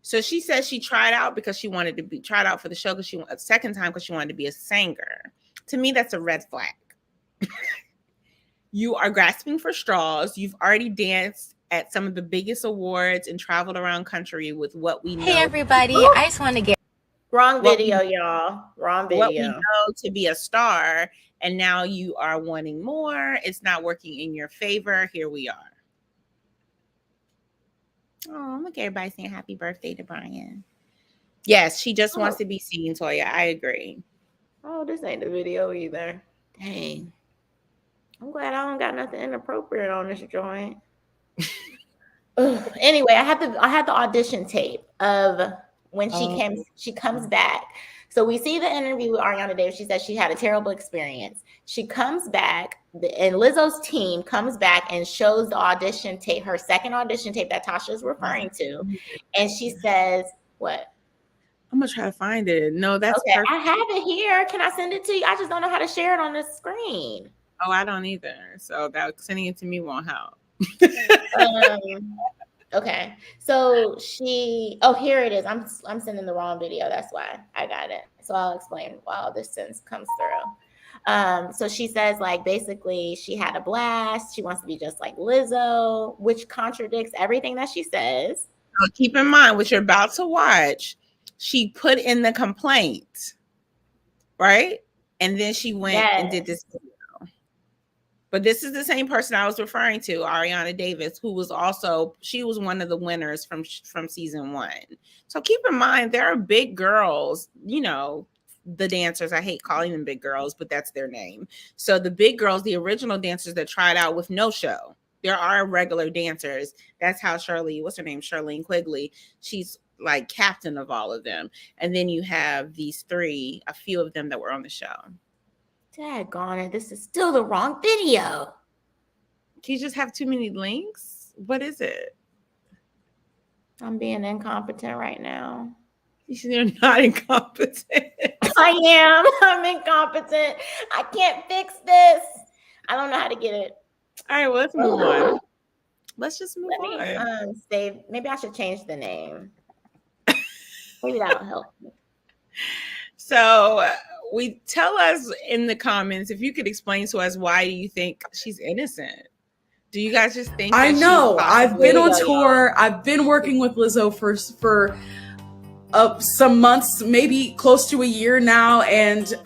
S2: So she said she tried out because she wanted to be tried out for the show, because she a second time because she wanted to be a singer. To me, that's a red flag. You are grasping for straws. You've already danced at some of the biggest awards and traveled around country with what we know.
S4: Hey everybody, I just want to get
S1: wrong video, y'all. Wrong video.
S2: What we know to be a star, and now you are wanting more. It's not working in your favor. Here we are. Oh, look, everybody saying happy birthday to Brian. Yes, she just wants to be seen, Toya. I agree.
S1: Oh, this ain't the video either. Dang. I'm glad I don't got nothing inappropriate on this joint. Anyway, I had the audition tape of when she comes back. So we see the interview with Ariana Davis. She said she had a terrible experience. She comes back, and Lizzo's team comes back and shows the audition tape, her second audition tape that Tasha is referring to. And she says, what?
S2: I'm going to try to find it. No, that's
S1: okay. Perfect. I have it here. Can I send it to you? I just don't know how to share it on the screen.
S2: Oh, I don't either. So sending it to me won't help.
S1: Okay. So here it is. I'm sending the wrong video. That's why I got it. So I'll explain while this sentence comes through. So she says, like, basically she had a blast. She wants to be just like Lizzo, which contradicts everything that she says.
S2: So keep in mind what you're about to watch. She put in the complaint, right? And then she went and did this video. But this is the same person I was referring to, Ariana Davis, who was she was one of the winners from season 1. So keep in mind, there are big girls, you know, the dancers. I hate calling them big girls, but that's their name. So the big girls, the original dancers that tried out with no show. There are regular dancers. That's how Charlene Quigley, she's like captain of all of them. And then you have these three, a few of them that were on the show.
S1: Daggone it, this is still the wrong video.
S2: Do you just have too many links? What is it?
S1: I'm being incompetent right now.
S2: You're not incompetent.
S1: I am. I'm incompetent. I can't fix this. I don't know how to get it.
S2: All right, well, let's move on. Let's just move
S1: on. Maybe I should change the name. Maybe that'll help me.
S2: So tell us in the comments if you could explain to us, why do you think she's innocent? Do you guys just think?
S5: I know. I've been on tour. I've been working with Lizzo for some months, maybe close to a year now, and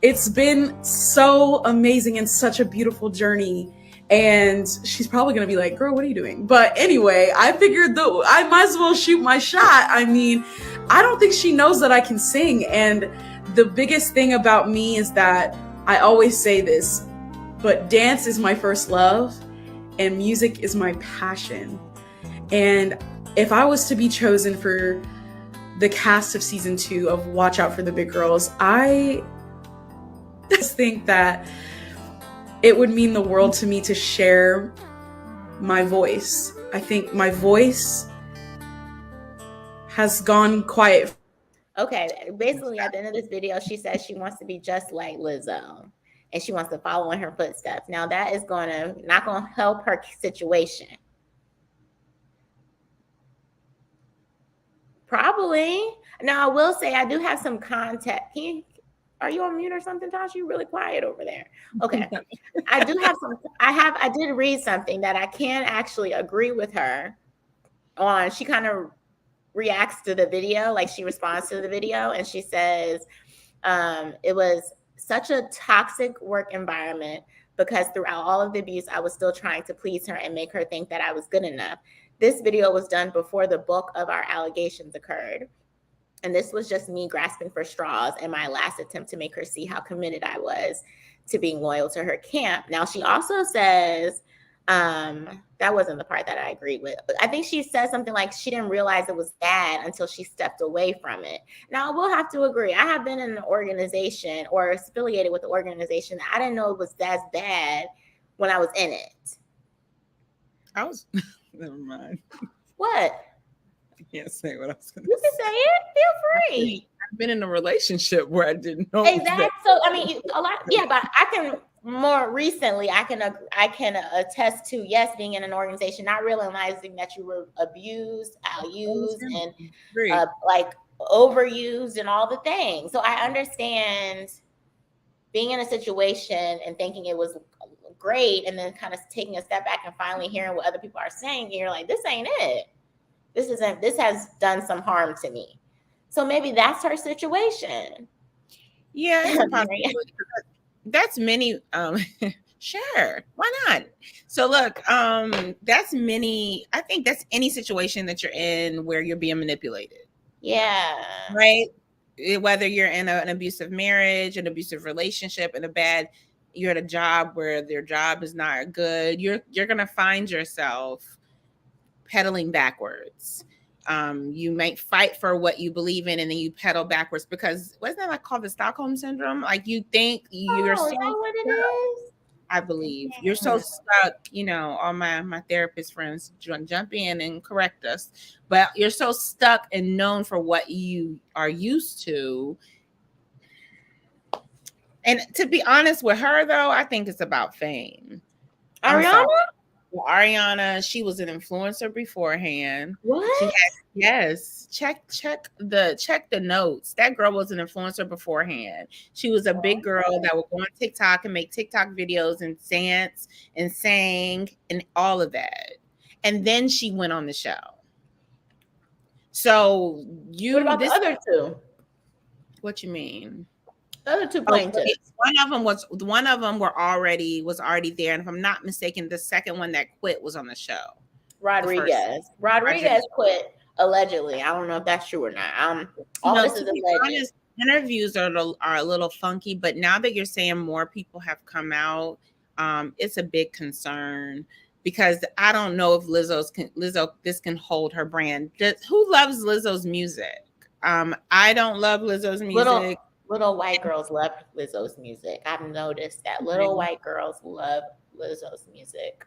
S5: it's been so amazing and such a beautiful journey. And she's probably gonna be like, "Girl, what are you doing?" But anyway, I figured I might as well shoot my shot. I mean, I don't think she knows that I can sing, and the biggest thing about me is that I always say this, but dance is my first love and music is my passion. And if I was to be chosen for the cast of season 2 of Watch Out for the Big Girls, I just think that it would mean the world to me to share my voice. I think my voice has gone quiet.
S1: Okay, basically at the end of this video, she says she wants to be just like Lizzo and she wants to follow in her footsteps. Now that is not gonna help her situation. Probably. Now I will say I do have some contact. Are you on mute or something, Tasha? You're really quiet over there. Okay. I do have some, I did read something that I can actually agree with her on. She kind of reacts to the video, like she responds to the video, and she says, it was such a toxic work environment because throughout all of the abuse, I was still trying to please her and make her think that I was good enough. This video was done before the bulk of our allegations occurred. And this was just me grasping for straws and my last attempt to make her see how committed I was to being loyal to her camp. Now, she also says, that wasn't the part that I agreed with. But I think she said something like she didn't realize it was bad until she stepped away from it. Now, I will have to agree. I have been in an organization or affiliated with an organization that I didn't know it was as bad when I was in it.
S2: Never mind.
S1: What?
S2: I can't say what I was going to say.
S1: You can say it. Feel free.
S2: I've been in a relationship where I didn't know.
S1: Exactly. So I mean, a lot. Yeah, but I can more recently. I can attest to being in an organization, not realizing that you were abused, outused, and like overused, and all the things. So I understand being in a situation and thinking it was great, and then kind of taking a step back and finally hearing what other people are saying, and you're like, this ain't it. This has done some harm to me. So maybe that's her situation.
S2: Yeah, that's many. Sure, why not? So look, that's many. I think that's any situation that you're in where you're being manipulated.
S1: Yeah.
S2: Right. Whether you're in an abusive marriage, an abusive relationship, you're at a job where their job is not good. You're gonna find yourself pedaling backwards. You might fight for what you believe in, and then you pedal backwards because wasn't that like called the Stockholm syndrome? Like you think you're so
S1: what it is?
S2: I believe you're so stuck. You know, all my therapist friends jump in and correct us, but you're so stuck and known for what you are used to. And to be honest with her, though, I think it's about fame.
S1: Ariana?
S2: Well, Ariana, she was an influencer beforehand.
S1: What?
S2: Yes. Check the notes. That girl was an influencer beforehand. She was a big girl that would go on TikTok and make TikTok videos and dance and sang and all of that. And then she went on the show. So
S1: what about the other two?
S2: What you mean?
S1: The other two plaintiffs.
S2: One of them was already there, and if I'm not mistaken, the second one that quit was on the show.
S1: Rodriguez quit allegedly. I don't know if that's true or not. This is alleged.
S2: Interviews are a little funky, but now that you're saying more people have come out, it's a big concern because I don't know if this can hold her brand. Who loves Lizzo's music? I don't love Lizzo's music.
S1: Little white girls love Lizzo's music. I've noticed that little white girls love Lizzo's music.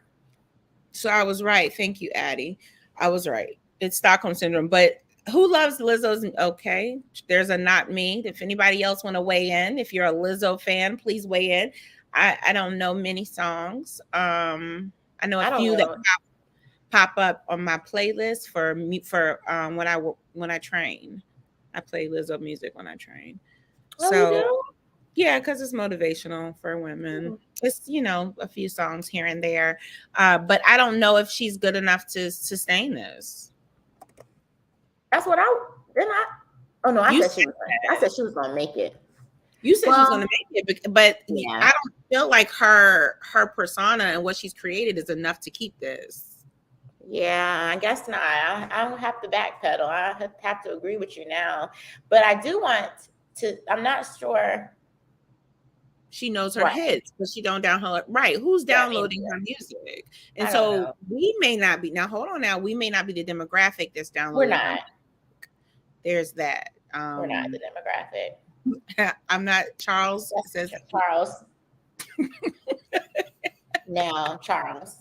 S2: So I was right. Thank you, Addie. I was right. It's Stockholm syndrome. But who loves Lizzo's? Okay, there's a not me. If anybody else want to weigh in, if you're a Lizzo fan, please weigh in. I don't know many songs. I know a few that pop up on my playlist for when I train. I play Lizzo music when I train. So yeah, because it's motivational for women. It's a few songs here and there, but I don't know if she's good enough to sustain this.
S1: That's what I said she was gonna make it.
S2: You said she was gonna make it, but yeah. I don't feel like her persona and what she's created is enough to keep this.
S1: Yeah, I guess not. I don't have to backpedal. I have to agree with you now, but I do want I'm not sure.
S2: She knows her
S1: Right.
S2: hits, but she don't download. Right. Who's downloading her music? And so we may not be. Now, hold on now. We may not be the demographic that's downloading
S1: We're
S2: her
S1: not.
S2: music. There's that.
S1: We're not the demographic.
S2: I'm not. Charles says
S1: Charles. Now, Charles.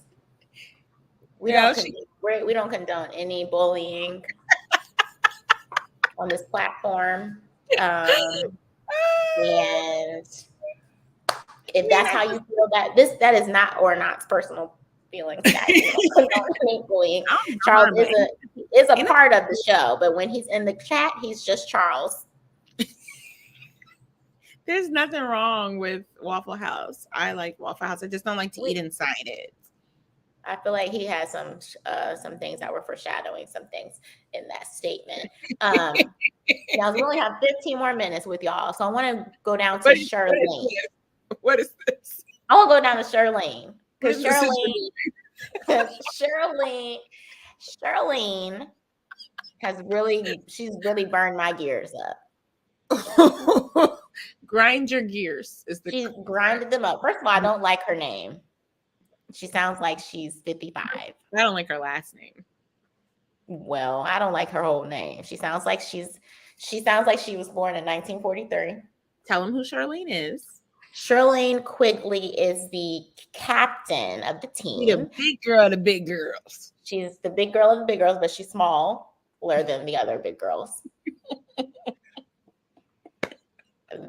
S1: We don't condone any bullying on this platform. And if that's how you feel, that is not ORNOT's personal feelings. Bullying. Charles is a part of the show, but when he's in the chat, he's just Charles.
S2: There's nothing wrong with Waffle House. I like Waffle House. I just don't like to eat inside it.
S1: I feel like he has some things that were foreshadowing some things in that statement. Now we only have 15 more minutes with y'all, so I want to go down to Charlene.
S2: What is this?
S1: I want to go down to Charlene because Charlene she's really burned my gears up.
S2: Grind your gears
S1: She's grinded them up. First of all, I don't like her name. She sounds like she's 55.
S2: I don't like her last name.
S1: Well, I don't like her whole name. She sounds like she was born in 1943.
S2: Tell them who Charlene is.
S1: Charlene Quigley is the captain of the team.
S2: She's the big girl of the big girls.
S1: She's the big girl of the big girls, but she's smaller than the other big girls.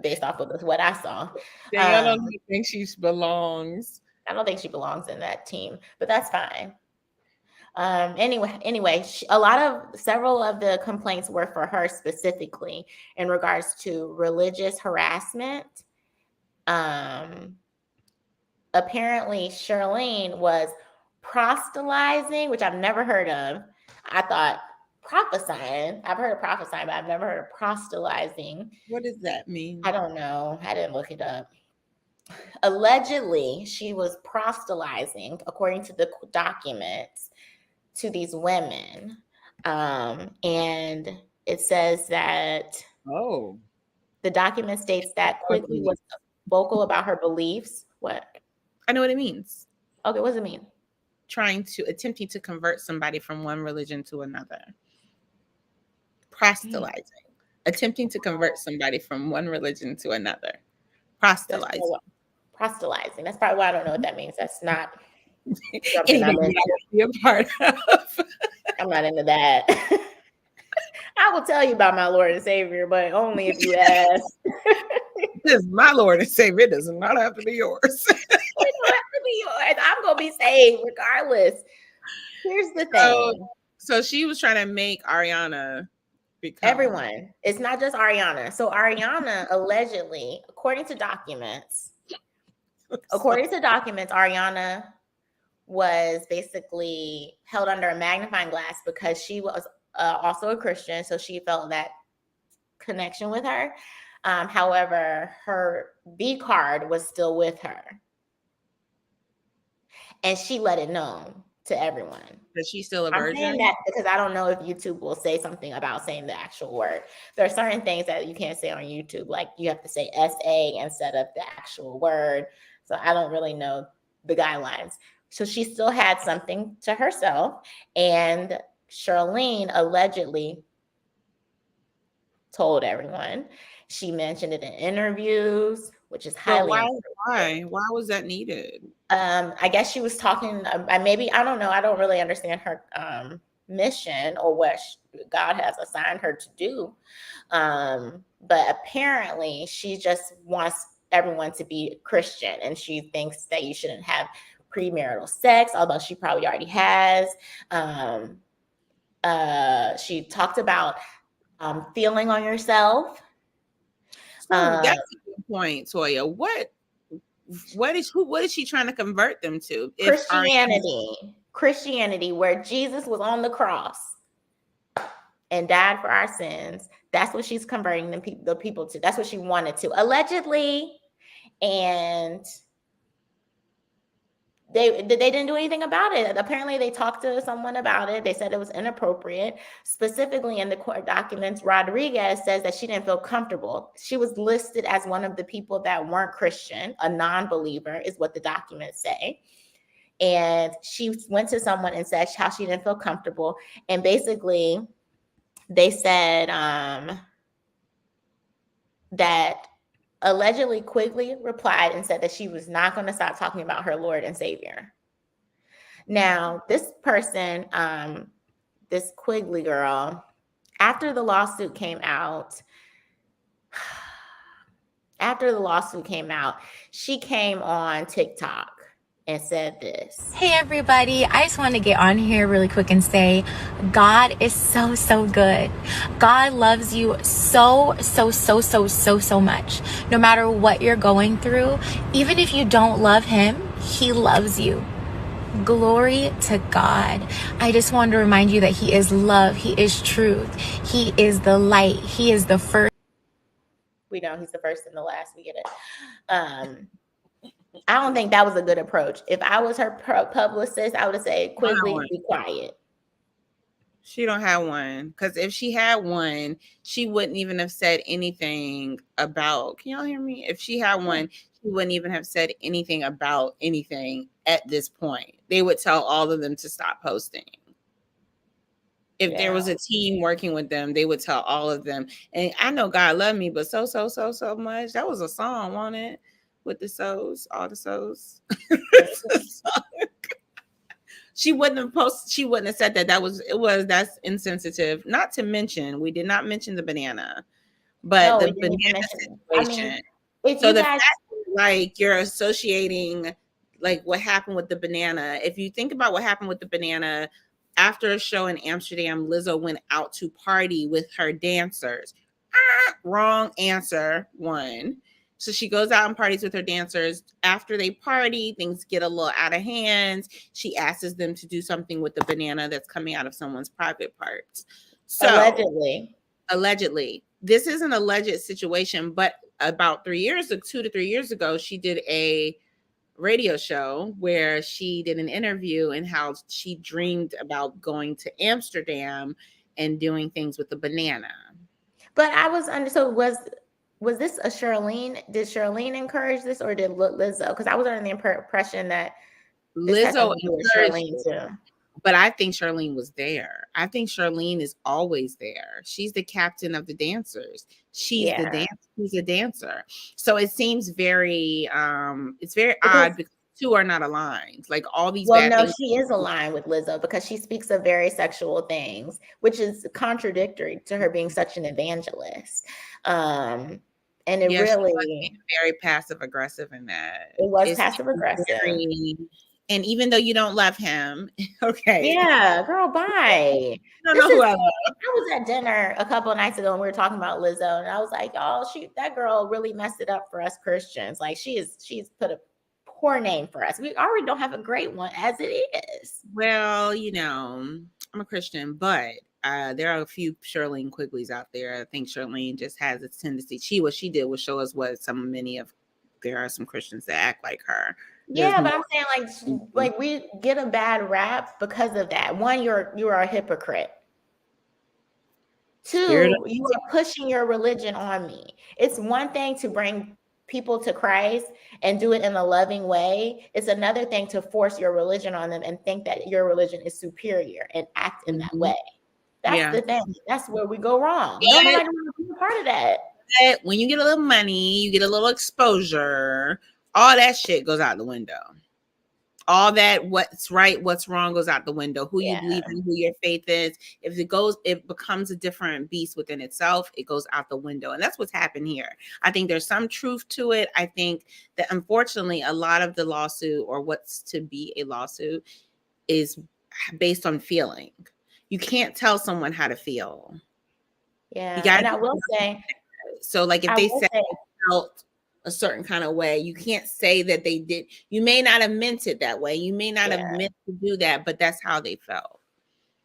S1: Based off of what I saw.
S2: I don't think she belongs.
S1: I don't think she belongs in that team, but that's fine. Anyway, several of the complaints were for her specifically in regards to religious harassment. Apparently Charlene was proselytizing, which I've never heard of. I thought prophesying. I've heard of prophesying, but I've never heard of proselytizing.
S2: What does that mean?
S1: I don't know. I didn't look it up. Allegedly, she was proselytizing, according to the documents, to these women. And it says that the document states that Quigley was vocal about her beliefs. What?
S2: I know what it means.
S1: Okay, what does it mean?
S2: Attempting to convert somebody from one religion to another. Proselytizing. Attempting to convert somebody from one religion to another. Proselytizing.
S1: Proselytizing. That's probably why I don't know what that means. That's not
S2: something I'm be a part of.
S1: I'm not into that. I will tell you about my Lord and Savior, but only if you ask.
S2: This is my Lord and Savior. It does not have to be yours.
S1: It don't have to be yours. I'm gonna be saved regardless. Here's the thing.
S2: So she was trying to make Ariana become
S1: everyone. It's not just Ariana. So Ariana allegedly, according to documents, Ariana was basically held under a magnifying glass because she was also a Christian. So she felt that connection with her. However, her B card was still with her. And she let it known to everyone.
S2: Is she still a virgin?
S1: I'm saying that because I don't know if YouTube will say something about saying the actual word. There are certain things that you can't say on YouTube, like you have to say SA instead of the actual word. So I don't really know the guidelines. So she still had something to herself. And Charlene allegedly told everyone. She mentioned it in interviews, which is highly.
S2: Why was that needed?
S1: I guess she was talking. Maybe I don't know. I don't really understand her mission or what God has assigned her to do. But apparently, she just wants everyone to be Christian, and she thinks that you shouldn't have premarital sex, although she probably already has. She talked about feeling on yourself.
S2: That's a good point, Toya. What is she trying to convert them to?
S1: Christianity, where Jesus was on the cross and died for our sins. That's what she's converting the people to. That's what she wanted to, allegedly. And they didn't do anything about it. Apparently, they talked to someone about it. They said it was inappropriate. Specifically in the court documents, Rodriguez says that she didn't feel comfortable. She was listed as one of the people that weren't Christian, a non-believer is what the documents say. And she went to someone and said how she didn't feel comfortable. And basically, they said that allegedly Quigley replied and said that she was not going to stop talking about her Lord and Savior. Now, this person, this Quigley girl, after the lawsuit came out, she came on TikTok and said this.
S4: Hey everybody, I just want to get on here really quick and say God is so, so good. God loves you so, so, so, so, so, so much. No matter what you're going through, even if you don't love him, he loves you. Glory to God. I just want to remind you that he is love. He is truth. He is the light. He is the first.
S1: We know he's the first and the last. We get it. I don't think that was a good approach. If I was her publicist, I would have said, quickly be quiet.
S2: She don't have one. Because if she had one, she wouldn't even have said anything about, can y'all hear me? If she had one, she wouldn't even have said anything about anything at this point. They would tell all of them to stop posting. If there was a team working with them, they would tell all of them. And I know God loved me, but so much. That was a song, wasn't it? With the souls, all the souls. She wouldn't have said that. That's insensitive. Not to mention, we did not mention the banana, but the banana situation. So the fact like you're associating like what happened with the banana. If you think about what happened with the banana, after a show in Amsterdam, Lizzo went out to party with her dancers. Wrong answer, one. So she goes out and parties with her dancers. After they party, things get a little out of hand. She asks them to do something with the banana that's coming out of someone's private parts. So allegedly, this is an alleged situation, but about 2 to 3 years ago, she did a radio show where she did an interview and how she dreamed about going to Amsterdam and doing things with the banana.
S1: But I was was this a Charlene? Did Charlene encourage this or did Lizzo? Because I was under the impression that
S2: Lizzo encouraged Charlene too. But I think Charlene was there. I think Charlene is always there. She's the captain of the dancers. She's a dancer. So it seems very it's very odd because two are not aligned. Like all these things.
S1: She is aligned with Lizzo because she speaks of very sexual things, which is contradictory to her being such an evangelist. And it really
S2: was very passive aggressive in that.
S1: It was passive aggressive.
S2: And even though you don't love him, okay.
S1: Yeah, girl, bye.
S2: I don't know who I love.
S1: I was at dinner a couple of nights ago and we were talking about Lizzo, and I was like, oh, that girl really messed it up for us Christians. Like she's put a poor name for us. We already don't have a great one as it is.
S2: Well, I'm a Christian, but there are a few Charlene Quigleys out there. I think Charlene just has a tendency. What she did was show us what there are some Christians that act like her.
S1: But I'm saying like we get a bad rap because of that. One, you are a hypocrite. Two, you are pushing your religion on me. It's one thing to bring people to Christ and do it in a loving way. It's another thing to force your religion on them and think that your religion is superior and act in that way. That's the thing. That's where we go wrong. Nobody wants to be a part of that.
S2: When you get a little money, you get a little exposure, all that shit goes out the window. All that what's right, what's wrong goes out the window. Who you believe in, who your faith is. If it becomes a different beast within itself, it goes out the window. And that's what's happened here. I think there's some truth to it. I think that unfortunately a lot of the lawsuit or what's to be a lawsuit is based on feeling. You can't tell someone how to feel.
S1: Yeah. And I will say,
S2: so like if they said felt a certain kind of way, you can't say that they did. You may not have meant it that way. You may not have meant to do that, but that's how they felt.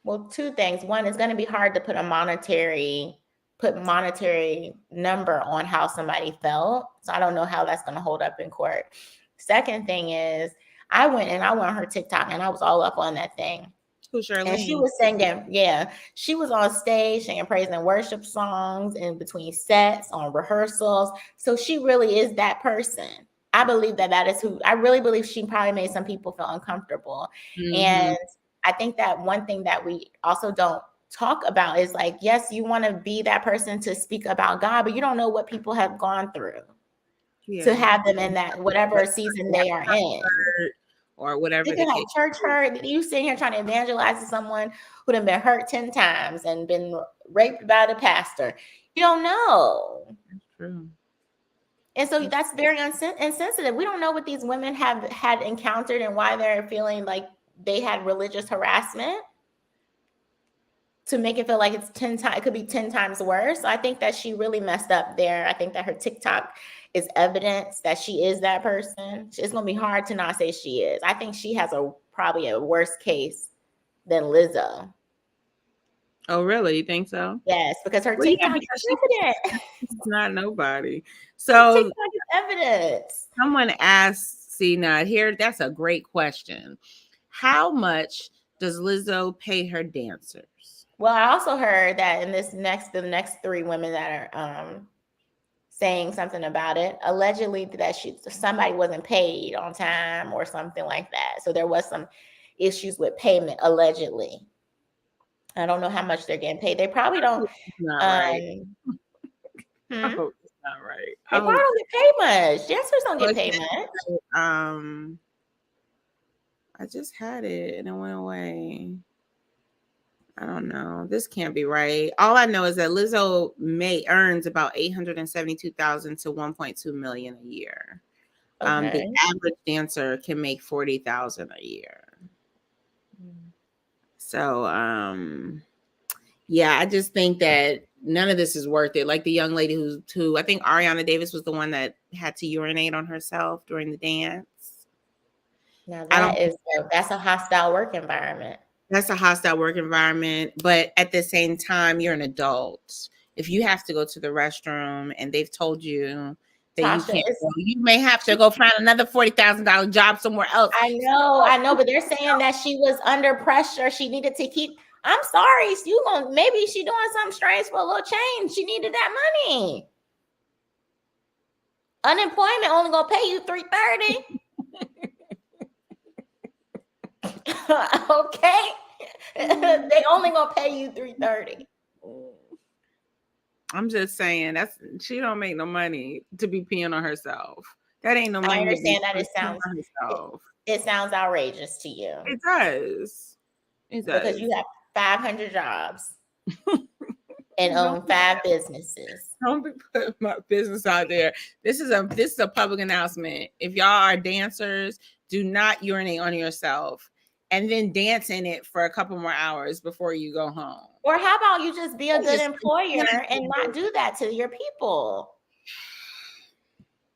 S1: Well, two things. One, it's going to be hard to put monetary number on how somebody felt. So I don't know how that's going to hold up in court. Second thing is, I went on her TikTok and I was all up on that thing.
S2: Who's Charlene?
S1: And she was singing, she was on stage singing praise and worship songs in between sets, on rehearsals. So she really is that person. I believe that is who, I really believe she probably made some people feel uncomfortable. And I think that one thing that we also don't talk about is like, yes, you want to be that person to speak about God, but you don't know what people have gone through to have them in that whatever season they are in.
S2: Or whatever.
S1: They can have church hurt. You sitting here trying to evangelize to someone who'd have been hurt 10 times and been raped by the pastor. You don't know.
S2: That's true.
S1: And so that's very insensitive. We don't know what these women have had encountered and why they're feeling like they had religious harassment to make it feel like it's 10 times, it could be 10 times worse. So I think that she really messed up there. I think that her TikTok is evidence that she is that person. It's going to be hard to not say she is. I think she has probably a worse case than Lizzo.
S2: Oh, really? You think so?
S1: Yes, because her TikTok is evidence.
S2: It's not nobody. So
S1: TikTok is evidence.
S2: Someone asked, here, that's a great question. How much does Lizzo pay her dancers?
S1: Well, I also heard that in the next 3 women that are saying something about it, allegedly that somebody wasn't paid on time or something like that. So there was some issues with payment, allegedly. I don't know how much they're getting paid. They probably don't.
S2: Not right. Oh, it's not right.
S1: They probably don't get paid much. Dancers don't get paid much.
S2: I just had it and it went away. I don't know. This can't be right. All I know is that Lizzo earns about $872,000 to $1.2 million a year. Okay. The average dancer can make $40,000 a year. So, I just think that none of this is worth it. Like the young lady who I think Ariana Davis was the one that had to urinate on herself during the dance.
S1: Now that's a hostile work environment.
S2: That's a hostile work environment, but at the same time, you're an adult. If you have to go to the restroom and they've told you that Tasha, you can't go, you may have to go find another $40,000 job somewhere else.
S1: I know, but they're saying that she was under pressure. She needed to keep. I'm sorry, maybe she doing something strange for a little change. She needed that money. Unemployment only gonna pay you $330. Okay, they only gonna pay you $330.
S2: I'm just saying she don't make no money to be peeing on herself. That ain't no money.
S1: I understand that it sounds outrageous to you.
S2: It does.
S1: Because you have 500 jobs and own 5 businesses.
S2: Don't be putting my business out there. This is a public announcement. If y'all are dancers, do not urinate on yourself and then dance in it for a couple more hours before you go home.
S1: Or how about you just be a good employer and not do that to your people?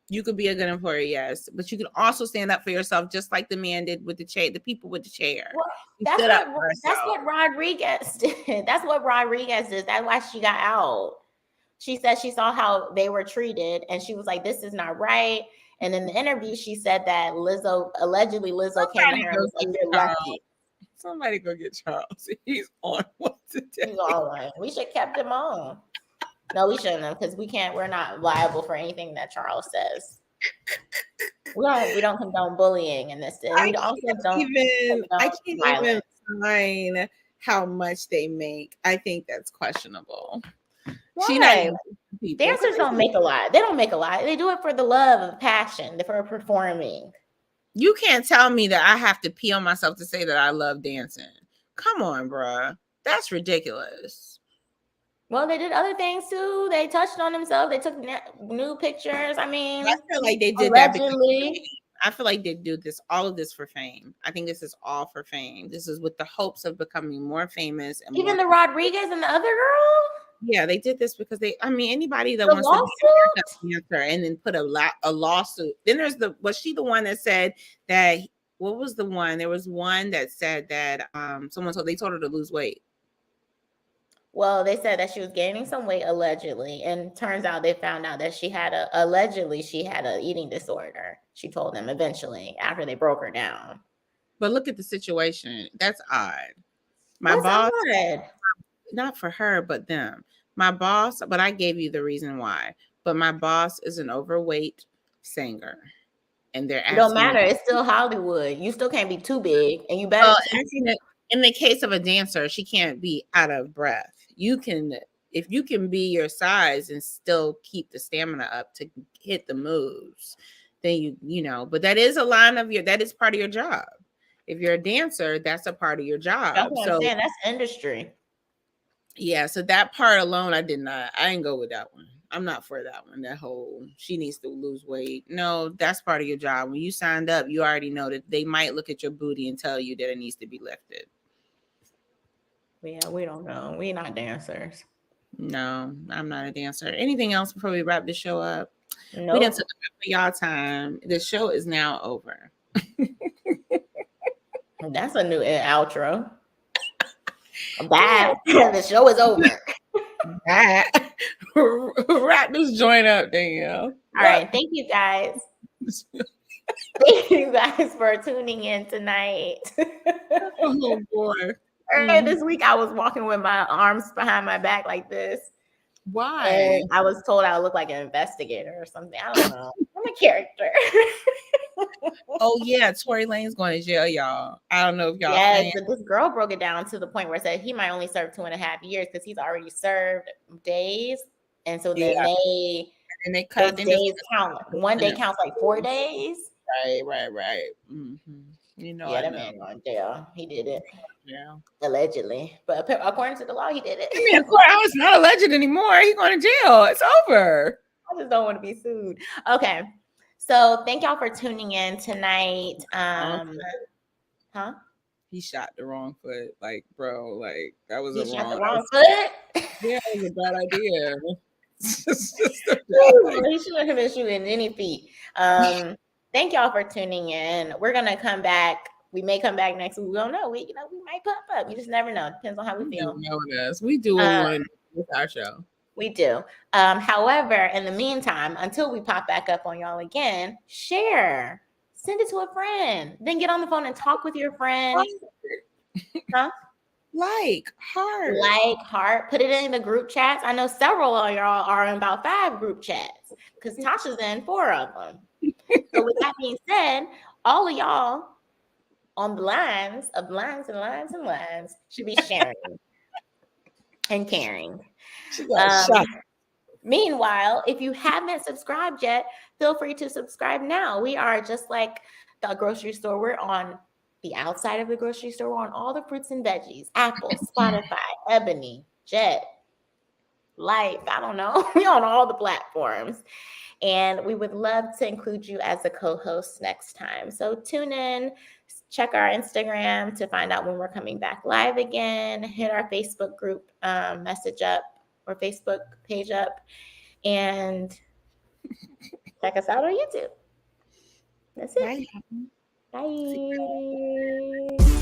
S2: You could be a good employer, yes, but you can also stand up for yourself, just like the man did with the chair, the people with the chair.
S1: Well, that's what Rodriguez did. That's what Rodriguez did. That's why she got out. She said she saw how they were treated, and she was like, "This is not right." And in the interview, she said that allegedly Lizzo came to her and was like, "You're lucky."
S2: Somebody go get Charles. He's on one today.
S1: He's on one. We should have kept him on. No, we shouldn't have, because we're not liable for anything that Charles says. We don't condone bullying in this.
S2: I can't even find how much they make. I think that's questionable.
S1: Dancers don't make a lot. They don't make a lot. They do it for the love of passion, for performing.
S2: You can't tell me that I have to pee on myself to say that I love dancing. Come on, bruh. That's ridiculous.
S1: Well, they did other things too. They touched on themselves. They took new pictures. I mean,
S2: I feel like they did allegedly. I feel like they do all of this for fame. I think this is all for fame. This is with the hopes of becoming more famous. And
S1: even the Rodriguez and the other girl.
S2: Yeah, they did this because anybody that wants to be a dancer and then put a lawsuit. Then was she the one that said that? What was the one? There was one that said that they told her to lose weight.
S1: Well, they said that she was gaining some weight allegedly, and turns out they found out that she had a eating disorder. She told them eventually after they broke her down.
S2: But look at the situation. That's odd. My
S1: What's
S2: boss,
S1: odd?
S2: not for her, but them. My boss, but I gave you the reason why. But my boss is an overweight singer, and they're
S1: It don't
S2: asking
S1: matter.
S2: me.
S1: It's still Hollywood. You still can't be too big, and you
S2: Well,
S1: better.
S2: in the case of a dancer, she can't be out of breath. You can, if you can be your size and still keep the stamina up to hit the moves, then you know. But that is a line of that is part of your job. If you're a dancer, that's a part of your
S1: That's
S2: job.
S1: what I'm saying. That's industry.
S2: Yeah, so that part alone, I didn't go with that one. I'm not for that one. That whole she needs to lose weight. No, that's part of your job. When you signed up, you already know that they might look at your booty and tell you that it needs to be lifted.
S1: Yeah, we don't know. We're not dancers.
S2: No, I'm not a dancer. Anything else before we wrap the show up?
S1: Nope.
S2: We didn't took up y'all time. The show is now over.
S1: That's a new outro. Bye. The show is over.
S2: Bye. Wrap this joint up, Danielle.
S1: All right. Thank you guys. Thank you guys for tuning in tonight.
S2: Oh boy.
S1: Earlier this week, I was walking with my arms behind my back like this.
S2: Why?
S1: And I was told I would look like an investigator or something. I don't know. I'm a character.
S2: Oh yeah, Tory Lane's going to jail, y'all. I don't know if y'all.
S1: Yes, but this girl broke it down to the point where it said he might only serve 2.5 years because he's already served days, and so then they
S2: cut
S1: those days count. One day counts like 4 days.
S2: Right. Mm-hmm. You know,
S1: yeah, that man going to jail. He did it.
S2: Yeah,
S1: allegedly, but according to the law, he did it.
S2: I mean, of course, it's not alleged anymore. He's going to jail. It's over.
S1: I just don't want to be sued. Okay. So thank y'all for tuning in tonight. Huh?
S2: He shot the wrong foot. Like, bro, like that was
S1: he shot the wrong foot.
S2: Yeah, it was a bad idea.
S1: He shouldn't have been shooting any feet. Thank y'all for tuning in. We're gonna come back. We may come back next week. We don't know. We might pop up. You just never know. Depends on how we feel.
S2: We do one with our show.
S1: We do. However, in the meantime, until we pop back up on y'all again, share. Send it to a friend. Then get on the phone and talk with your friend. Huh?
S2: Like heart.
S1: Put it in the group chats. I know several of y'all are in about 5 group chats because Tasha's in 4 of them. So with that being said, all of y'all on the lines should be sharing and caring. Meanwhile, if you haven't subscribed yet, feel free to subscribe now. We are just like the grocery store. We're on the outside of the grocery store. We're on all the fruits and veggies, Apple, Spotify, Ebony, Jet, Life. I don't know. We're on all the platforms. And we would love to include you as a co-host next time. So tune in, check our Instagram to find out when we're coming back live again. Hit our Facebook group message up or Facebook page up. And check us out on YouTube. That's it.
S2: Bye.
S1: Bye.